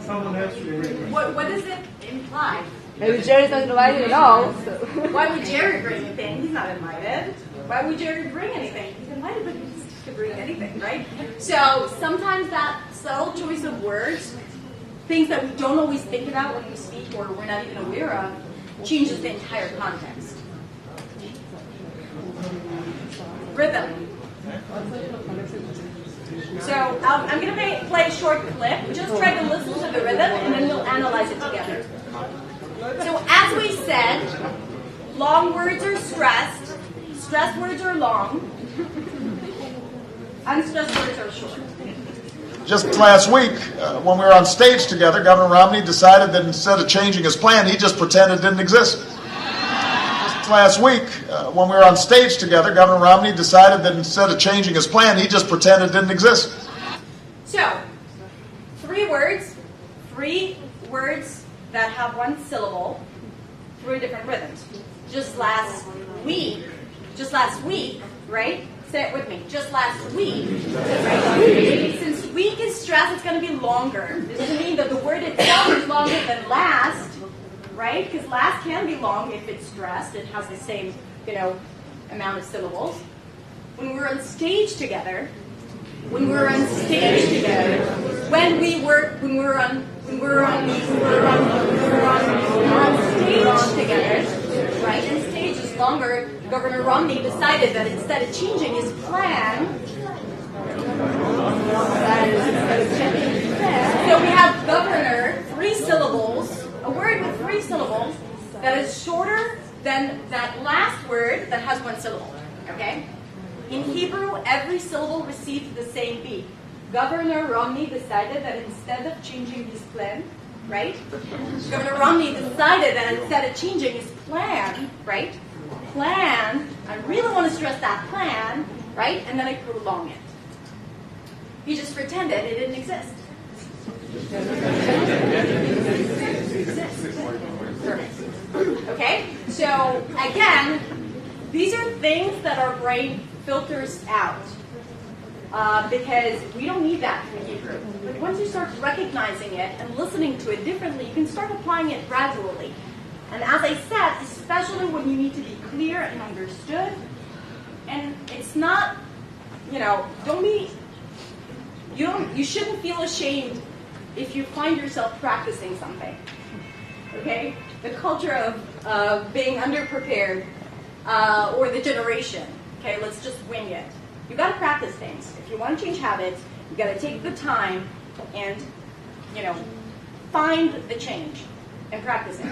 Someone else should bring it. What does it imply? Maybe Jerry's not invited at all. So. Why would Jerry bring anything? He's not invited. Why would Jerry bring anything? He's invited, but he's to bring anything, right? So sometimes that subtle choice of words, things that we don't always think about when we speak or we're not even aware of, changes the entire context. Rhythm. So I'm going to play a short clip. Just try to listen to the rhythm, and then we'll analyze it together. So as we said, long words are stressed, stressed words are long, unstressed words are short. Just last week, when we were on stage together, Governor Romney decided that instead of changing his plan, he just pretended it didn't exist. Just last week, when we were on stage together, Governor Romney decided that instead of changing his plan, he just pretended it didn't exist. So, three words that have one syllable, three different rhythms. Just last week, right? Say it with me. Just last week. Right? Since week is stressed, it's going to be longer. This doesn't mean that the word itself is longer than last, right? Because last can be long if it's stressed. It has the same, amount of syllables. When we're on stage together, when we were on stage together, right? And stage is longer, Governor Romney decided that instead of changing his plan, so we have governor, 3 syllables, a word with 3 syllables that is shorter than that last word that has 1 syllable, okay? In Hebrew, every syllable receives the same beat. Governor Romney decided that instead of changing his plan, right? Governor Romney decided that instead of changing his plan, right? Plan, I really want to stress that plan, right? And then I prolong it. He just pretended it didn't exist. Okay? So, again, these are things that our brain filters out. Because we don't need that in Hebrew. But once you start recognizing it and listening to it differently, you can start applying it gradually. And as I said, especially when you need to be clear and understood, and it's not, you shouldn't feel ashamed if you find yourself practicing something. Okay? The culture of being underprepared, or the generation. Okay, let's just wing it. You've got to practice things. If you want to change habits, you've got to take the time and, find the change and practice it.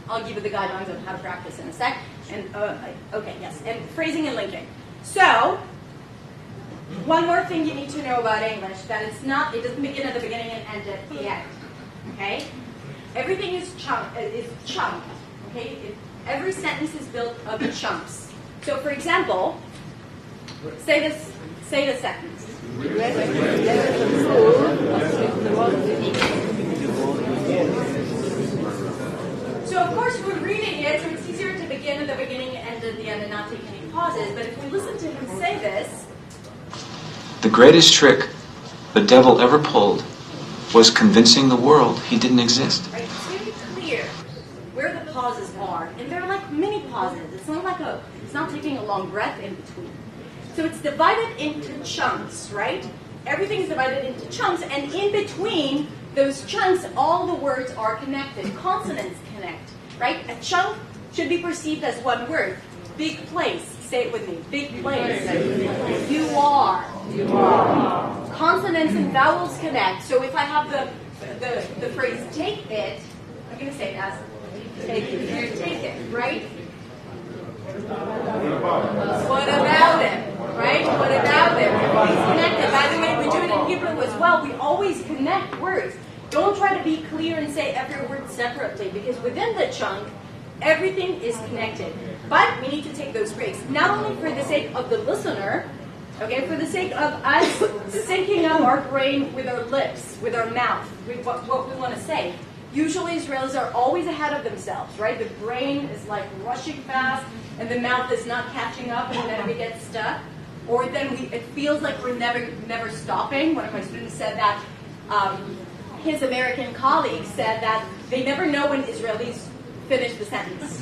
I'll give you the guidelines on how to practice in a sec. And and phrasing and linking. So, one more thing you need to know about English, that it doesn't begin at the beginning and end at the end. Okay? Everything is chunked. Okay? Every sentence is built of chunks. So, for example, say the sentence. So of course we're reading it, so it's easier to begin at the beginning and end at the end and not take any pauses. But if we listen to him say this, the greatest trick the devil ever pulled was convincing the world he didn't exist. Right? It's really clear where the pauses are, and they're like mini pauses. It's not taking a long breath in between. So it's divided into chunks, right? Everything's divided into chunks, and in between those chunks, all the words are connected. Consonants connect, right? A chunk should be perceived as one word. Big place. Say it with me. Big place. You are. You are. Consonants and vowels connect. So if I have the phrase take it, I'm going to say it as take it. Take it, right? What about it? Right? What about it? It's connected. By the way, we do it in Hebrew as well. We always connect words. Don't try to be clear and say every word separately, because within the chunk, everything is connected. But we need to take those breaks, not only for the sake of the listener, okay, for the sake of us syncing up our brain with our lips, with our mouth, with what we want to say. Usually Israelis are always ahead of themselves, right? The brain is like rushing fast, and the mouth is not catching up, and then we get stuck. Or then it feels like we're never stopping. One of my students said that his American colleague said that they never know when Israelis finish the sentence.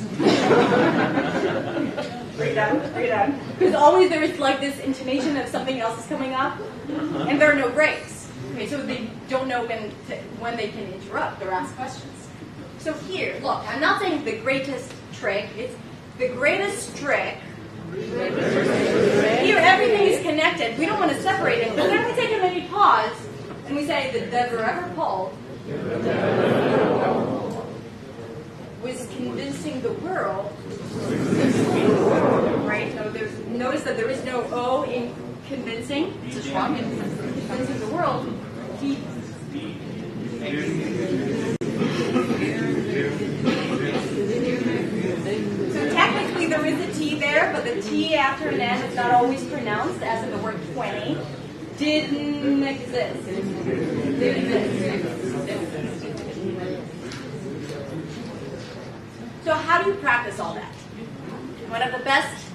Break it down. Because always there is like this intonation of something else is coming up, and there are no breaks. Okay, so they don't know when they can interrupt or ask questions. So here, look, I'm not saying the greatest trick. It's the greatest trick. Here, everything is connected. We don't want to separate it. But then we take a mini pause and we say the never ever pulled was convincing the world. Right? So notice that there is no O in convincing. It's wrong in convincing the world. So technically there is a T there, but the T after an N is not always pronounced, as in the word 20. Didn't exist. So how do you practice all that? One of the best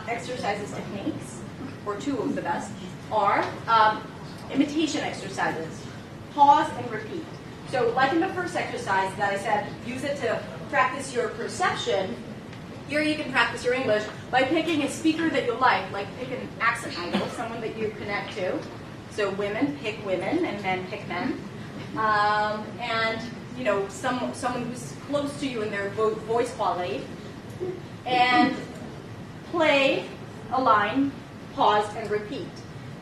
exercises techniques, or two of the best, are imitation exercises. Pause and repeat. So like in the first exercise that I said, use it to practice your perception. Here you can practice your English by picking a speaker that you like pick an accent idol, someone that you connect to. So women, pick women, and men, pick men. And, someone who's close to you in their voice quality. and play a line, pause, and repeat.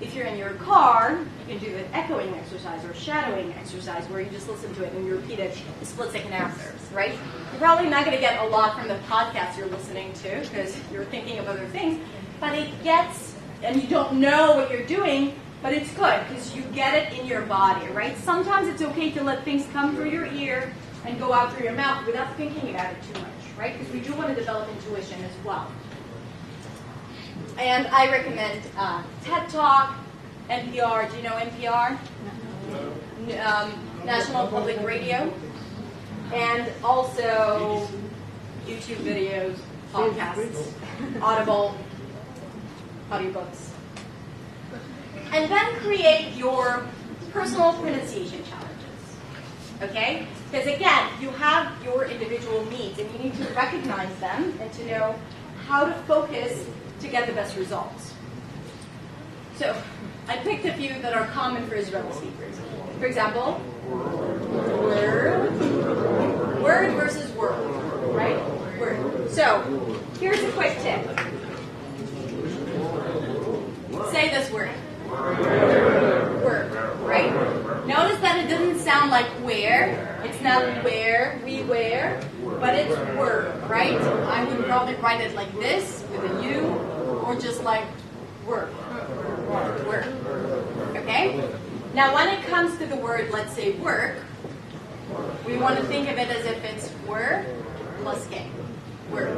If you're in your car, you can do an echoing exercise or shadowing exercise where you just listen to it and you repeat it a split second after, right? You're probably not going to get a lot from the podcast you're listening to because you're thinking of other things, but it gets, and you don't know what you're doing, but it's good because you get it in your body, right? Sometimes it's okay to let things come through your ear and go out through your mouth without thinking about it too much, right? Because we do want to develop intuition as well. And I recommend TED Talk, NPR. Do you know NPR? National Public Radio. And also YouTube videos, podcasts, Audible, audiobooks. And then create your personal pronunciation challenges. Okay? Because again, you have your individual needs and you need to recognize them and to know how to focus to get the best results. So, I picked a few that are common for Israeli speakers. For example, word versus word, right? Word. So, here's a quick tip. Say this word. Word, right? Notice that it doesn't sound like where. It's not where, we wear, but it's word, right? I would probably write it like this, with a U, or just like work. Work. Okay? Now when it comes to the word, let's say work, we want to think of it as if it's were plus K. Work.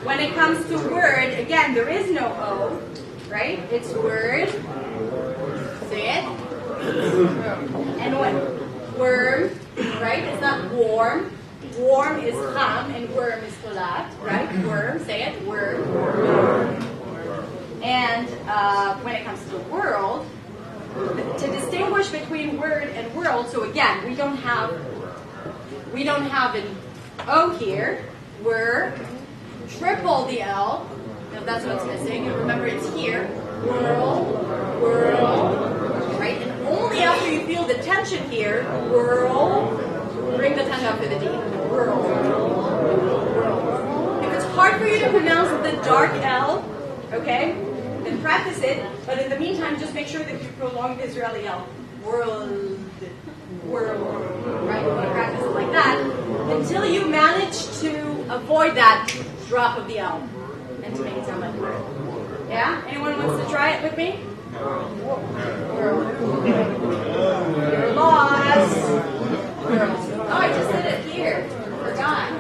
When it comes to word, again, there is no O, right? It's word. Say it. And what? Worm, right? It's not warm. Warm is ham and worm is kolat, right? Worm, say it, worm. And when it comes to world, to distinguish between word and world, so again, we don't have an O here. We're triple the L, if that's what's missing. And remember, it's here. World, right? And only after you feel the tension here, world, bring the tongue up to the D. World. If it's hard for you to pronounce the dark L, okay, then practice it. But in the meantime, just make sure that you prolong the Israeli L. World. Right? You want to practice it like that until you manage to avoid that drop of the L and to make it sound like world. Yeah? Anyone wants to try it with me? World. You're lost. World. Oh, I just did it here. Forgot.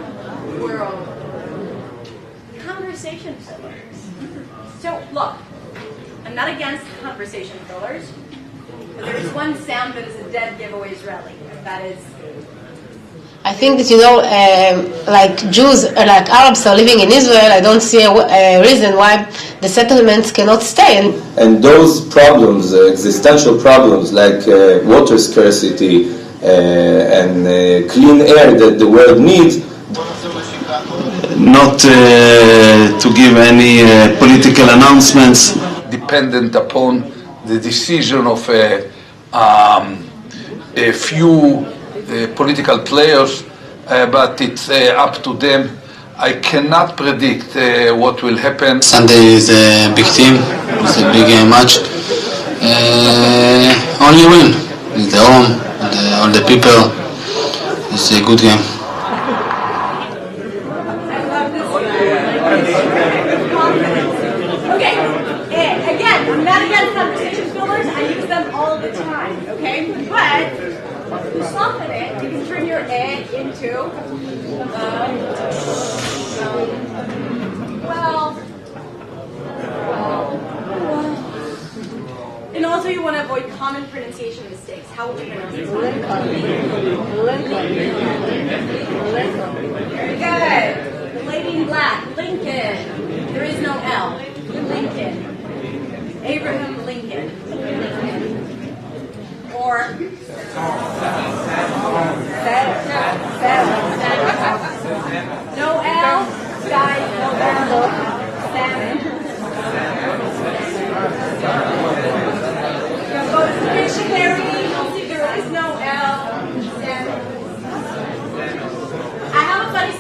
World. Conversation fillers. So, look, I'm not against conversation fillers, but there is one sound that is a dead giveaway Israeli. That is. I think that, like Jews, like Arabs are living in Israel, I don't see a reason why the settlements cannot stay. And those problems, existential problems like water scarcity and clean air that the world needs. Not to give any political announcements. Dependent upon the decision of a few political players, but it's up to them. I cannot predict what will happen. Sunday is a big team, it's a big match. Only win. It's the home, all the people. It's a good game. Okay, again, I'm not against conversation fillers. I use them all the time, okay? But to soften it, you can turn your A into and also you want to avoid common pronunciation mistakes. How would you pronounce this one? Very good. The lady in black, Lincoln. There is no L. Lincoln. Abraham Lincoln. Or no L. Sky. No Salmon. Go to the dictionary. You'll see there is no L. I have a funny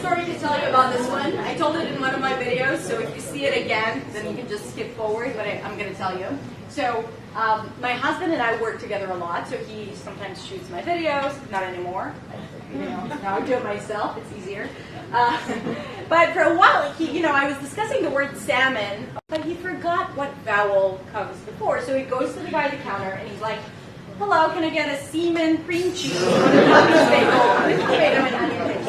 you what I'm going to tell you. So my husband and I work together a lot, so he sometimes shoots my videos, not anymore. Now I do it myself, it's easier. But for a while, I was discussing the word salmon, but he forgot what vowel comes before. So he goes to the guy at the counter and he's like, "Hello, can I get a semen cream cheese on a coffee bagel with tomato and onion rings?"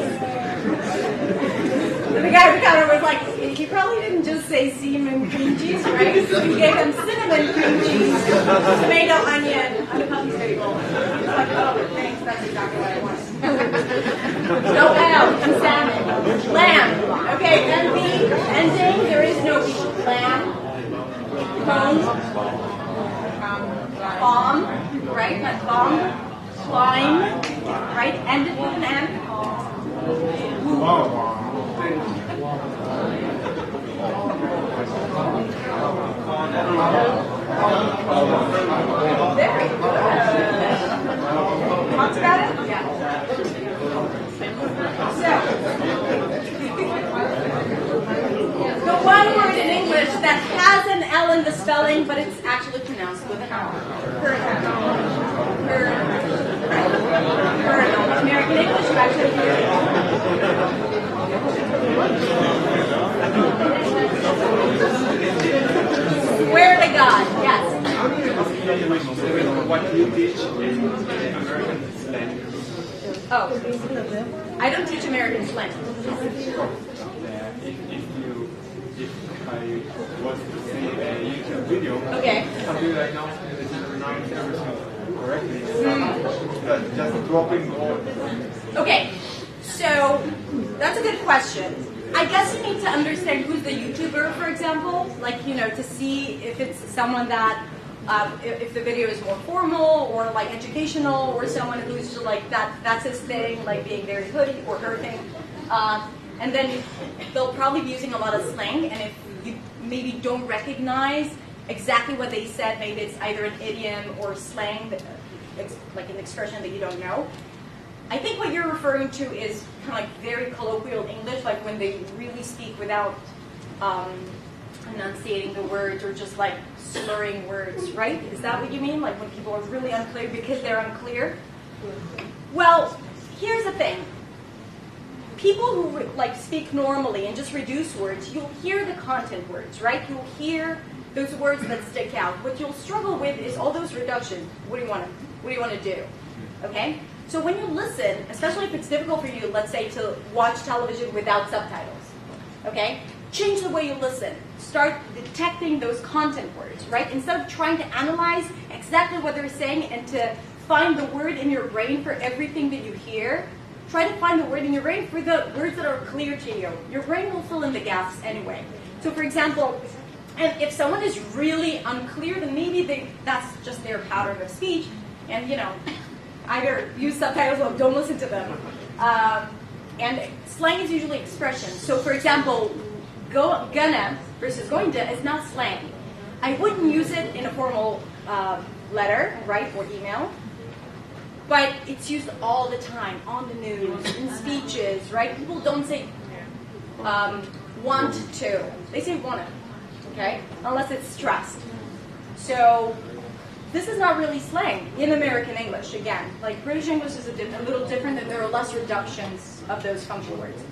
And the guy at the counter was like, he probably didn't just say semen cream cheese, right? So he gave him cinnamon cream cheese, tomato, onion on a coffee bagel. He's like, "Oh, thanks, that's exactly what I want." No L, and salmon. Lamb. Okay, then the ending, there is no B. Lamb. Comb. Bomb. Right? Not bomb. Climb. Right? Ended with an N. Very good. Talks about it? Yeah. So, the one word in English that has an L in the spelling, but it's actually pronounced with an L. American English, you actually Swear to God, yes. What you teach in American slang? Oh, I don't teach American slang. If I was to see a YouTube video, okay, how do you pronounce everything correctly? Just dropping words. Okay, so that's a good question. I guess you need to understand who's the YouTuber, for example, to see if it's someone that, if the video is more formal or educational, or someone who's that's his thing, being very hoodie or her thing. And then they'll probably be using a lot of slang, and if you maybe don't recognize exactly what they said, maybe it's either an idiom or slang, like an expression that you don't know. I think what you're referring to is kind of very colloquial English, when they really speak without enunciating the words or just slurring words, right? Is that what you mean? When people are really unclear because they're unclear? Well, here's the thing. People who speak normally and just reduce words, you'll hear the content words, right? You'll hear those words that stick out. What you'll struggle with is all those reductions. What do you want to do? Okay? So when you listen, especially if it's difficult for you, let's say, to watch television without subtitles, okay? Change the way you listen. Start detecting those content words, right? Instead of trying to analyze exactly what they're saying and to find the word in your brain for everything that you hear, try to find the word in your brain for the words that are clear to you. Your brain will fill in the gaps anyway. So for example, and if someone is really unclear, then maybe that's just their pattern of speech, and either use subtitles or don't listen to them. And slang is usually expression. So for example, gonna versus going to is not slang. I wouldn't use it in a formal letter, right, or email, but it's used all the time on the news, in speeches, right? People don't say want to. They say wanna, okay? Unless it's stressed. So this is not really slang in American English, again. British English is a little different, and there are less reductions of those functional words.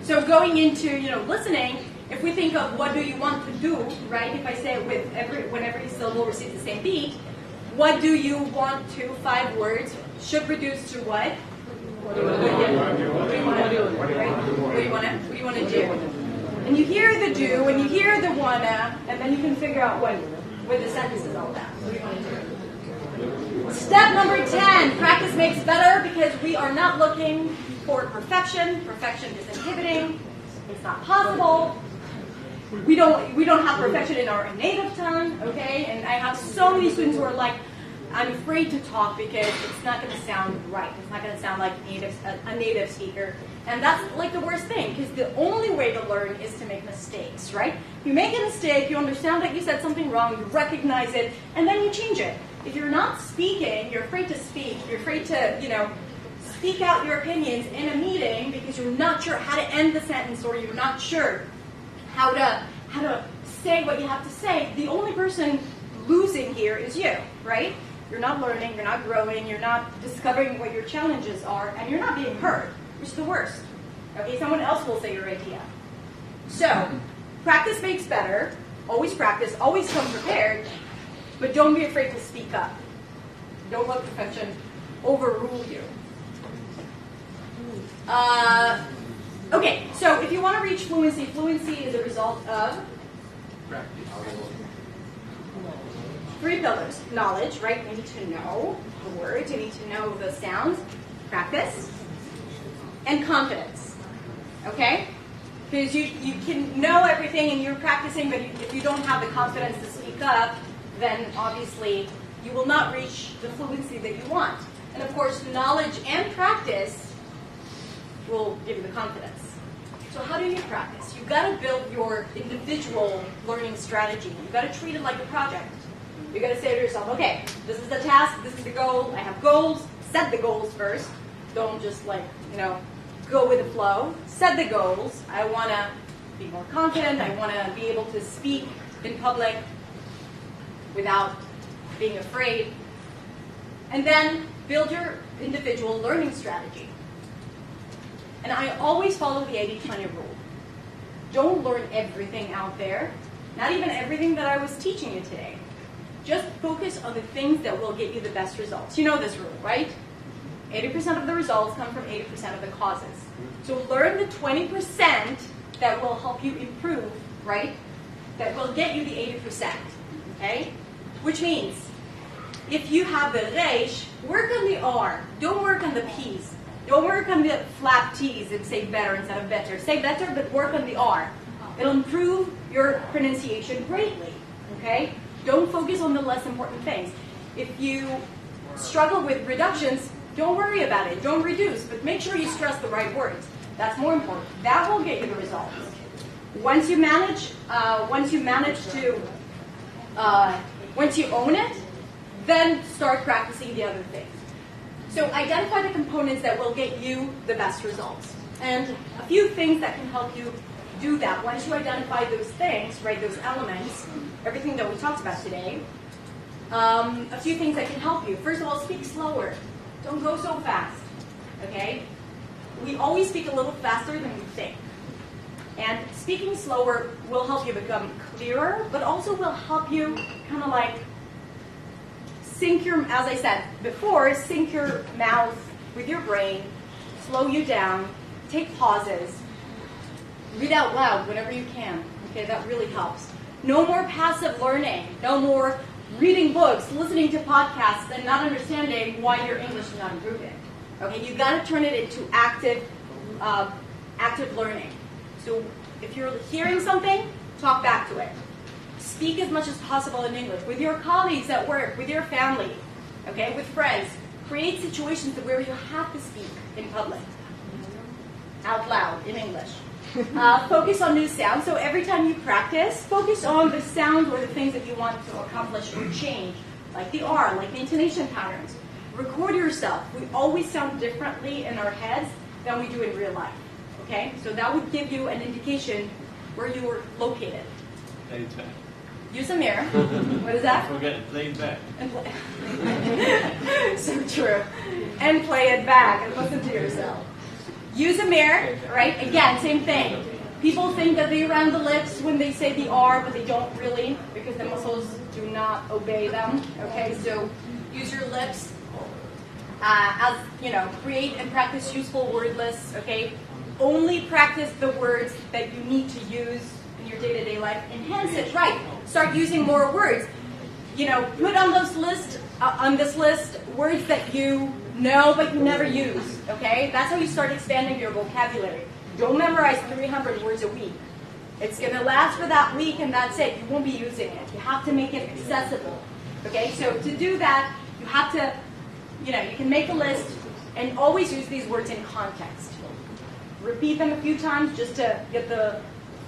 So going into, listening, if we think of what do you want to do, right? If I say when every syllable receives the same beat, what do you want to, 5 words, should reduce to what? What do you want to do? What do you want to do? And you hear the do, and you hear the wanna, and then you can figure out what the sentence is all about. What do you want to do? Step number 10, practice makes better, because we are not looking for perfection. Perfection is inhibiting. It's not possible. We don't have perfection in our native tongue, okay? And I have so many students who are like, I'm afraid to talk because it's not going to sound right. It's not going to sound like a native speaker. And that's the worst thing, because the only way to learn is to make mistakes, right? You make a mistake, you understand that you said something wrong, you recognize it, and then you change it. If you're not speaking, you're afraid to speak, you're afraid to, speak out your opinions in a meeting because you're not sure how to end the sentence, or you're not sure how to how to say what you have to say, the only person losing here is you, right? You're not learning, you're not growing, you're not discovering what your challenges are, and you're not being heard, which is the worst. Okay, someone else will say your idea. So, practice makes better. Always practice, always come prepared, but don't be afraid to speak up. Don't let perfection overrule you. Okay, so if you want to reach fluency, fluency is a result of three pillars. Knowledge, right? You need to know the words, you need to know the sounds. Practice. And confidence. Okay? Because you can know everything and you're practicing, but if you don't have the confidence to speak up, then obviously you will not reach the fluency that you want. And of course, knowledge and practice will give you the confidence. So how do you practice? You've got to build your individual learning strategy. You've got to treat it like a project. You've got to say to yourself, okay, this is the task, this is the goal, I have goals, set the goals first. Don't just go with the flow. Set the goals. I want to be more confident. I want to be able to speak in public without being afraid. And then build your individual learning strategy. And I always follow the 80-20 rule. Don't learn everything out there, not even everything that I was teaching you today. Just focus on the things that will get you the best results. You know this rule, right? 80% of the results come from 80% of the causes. So learn the 20% that will help you improve, right? That will get you the 80%, okay? Which means, if you have the resh, work on the R. Don't work on the P's. Don't work on the flap T's and say better instead of better. Say better, but work on the R. It'll improve your pronunciation greatly, okay? Don't focus on the less important things. If you struggle with reductions, don't worry about it. Don't reduce, but make sure you stress the right words. That's more important. That will get you the results. Once you own it, then start practicing the other things. So identify the components that will get you the best results. And a few things that can help you do that. Once you identify those things, right, those elements, everything that we talked about today, a few things that can help you. First of all, speak slower. Don't go so fast, okay? We always speak a little faster than we think. And speaking slower will help you become clearer, but also will help you kind of like as I said before, sync your mouth with your brain, slow you down, take pauses, read out loud whenever you can, okay? That really helps. No more passive learning, no more reading books, listening to podcasts, and not understanding why your English is not improving. Okay, you've got to turn it into active learning. So if you're hearing something, talk back to it. Speak as much as possible in English with your colleagues at work, with your family, okay, with friends. Create situations where you have to speak in public, out loud in English. Focus on new sounds. So every time you practice, focus on the sounds or the things that you want to accomplish or change, like the R, like the intonation patterns. Record yourself. We always sound differently in our heads than we do in real life. Okay? So that would give you an indication where you were located. Play it back. Use a mirror. What is that? Forget it. Play it back. And play. So true. And play it back and listen to yourself. Use a mirror, right? Again, same thing. People think that they round the lips when they say the R, but they don't really, because the muscles do not obey them. Okay, so use your lips as, create and practice useful word lists. Okay, only practice the words that you need to use in your day-to-day life. Enhance it, right? Start using more words. Put on this list words that you know but you never use. Okay, that's how you start expanding your vocabulary. Don't memorize 300 words a week. It's going to last for that week and that's it. You won't be using it. You have to make it accessible. Okay, so to do that, you have to, you can make a list and always use these words in context. Repeat them a few times just to get the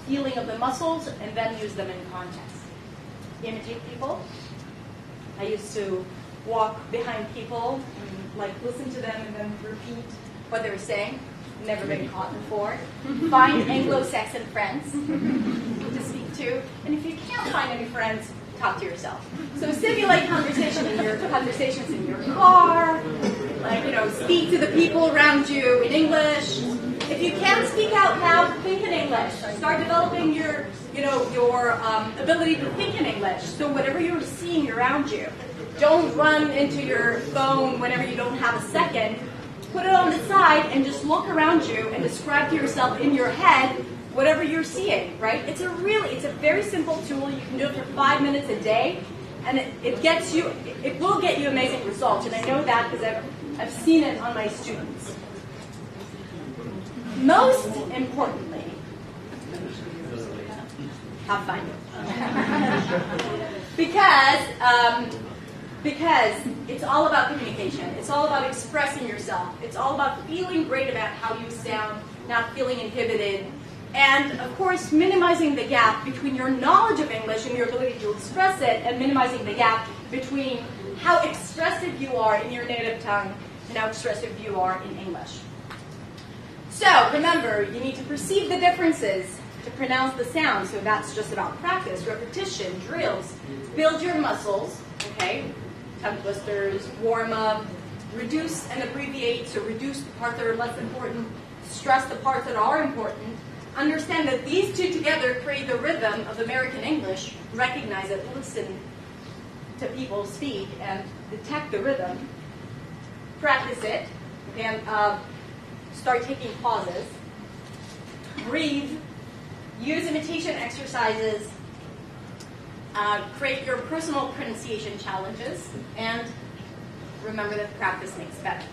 feeling of the muscles and then use them in context. Imitate people. I used to walk behind people and listen to them and then repeat what they were saying. Never been caught before. Find Anglo-Saxon friends to speak to. And if you can't find any friends, talk to yourself. So simulate conversations in your car, like, speak to the people around you in English. If you can't speak out loud, think in English. Start developing your ability to think in English. So whatever you're seeing around you, don't run into your phone whenever you don't have a second. Put it on the side and just look around you and describe to yourself in your head whatever you're seeing, right? It's a very simple tool. You can do it for 5 minutes a day, and it will get you amazing results. And I know that because I've seen it on my students. Most importantly, have fun. Because it's all about communication. It's all about expressing yourself. It's all about feeling great about how you sound, not feeling inhibited. And, of course, minimizing the gap between your knowledge of English and your ability to express it, and minimizing the gap between how expressive you are in your native tongue and how expressive you are in English. So, remember, you need to perceive the differences to pronounce the sound. So that's just about practice, repetition, drills. Build your muscles, okay? Tongue twisters, warm up, reduce and abbreviate. So reduce the parts that are less important, stress the parts that are important. Understand that these two together create the rhythm of American English. Recognize it, listen to people speak, and detect the rhythm. Practice it, and start taking pauses. Breathe. Use imitation exercises. Create your personal pronunciation challenges, and remember that practice makes better.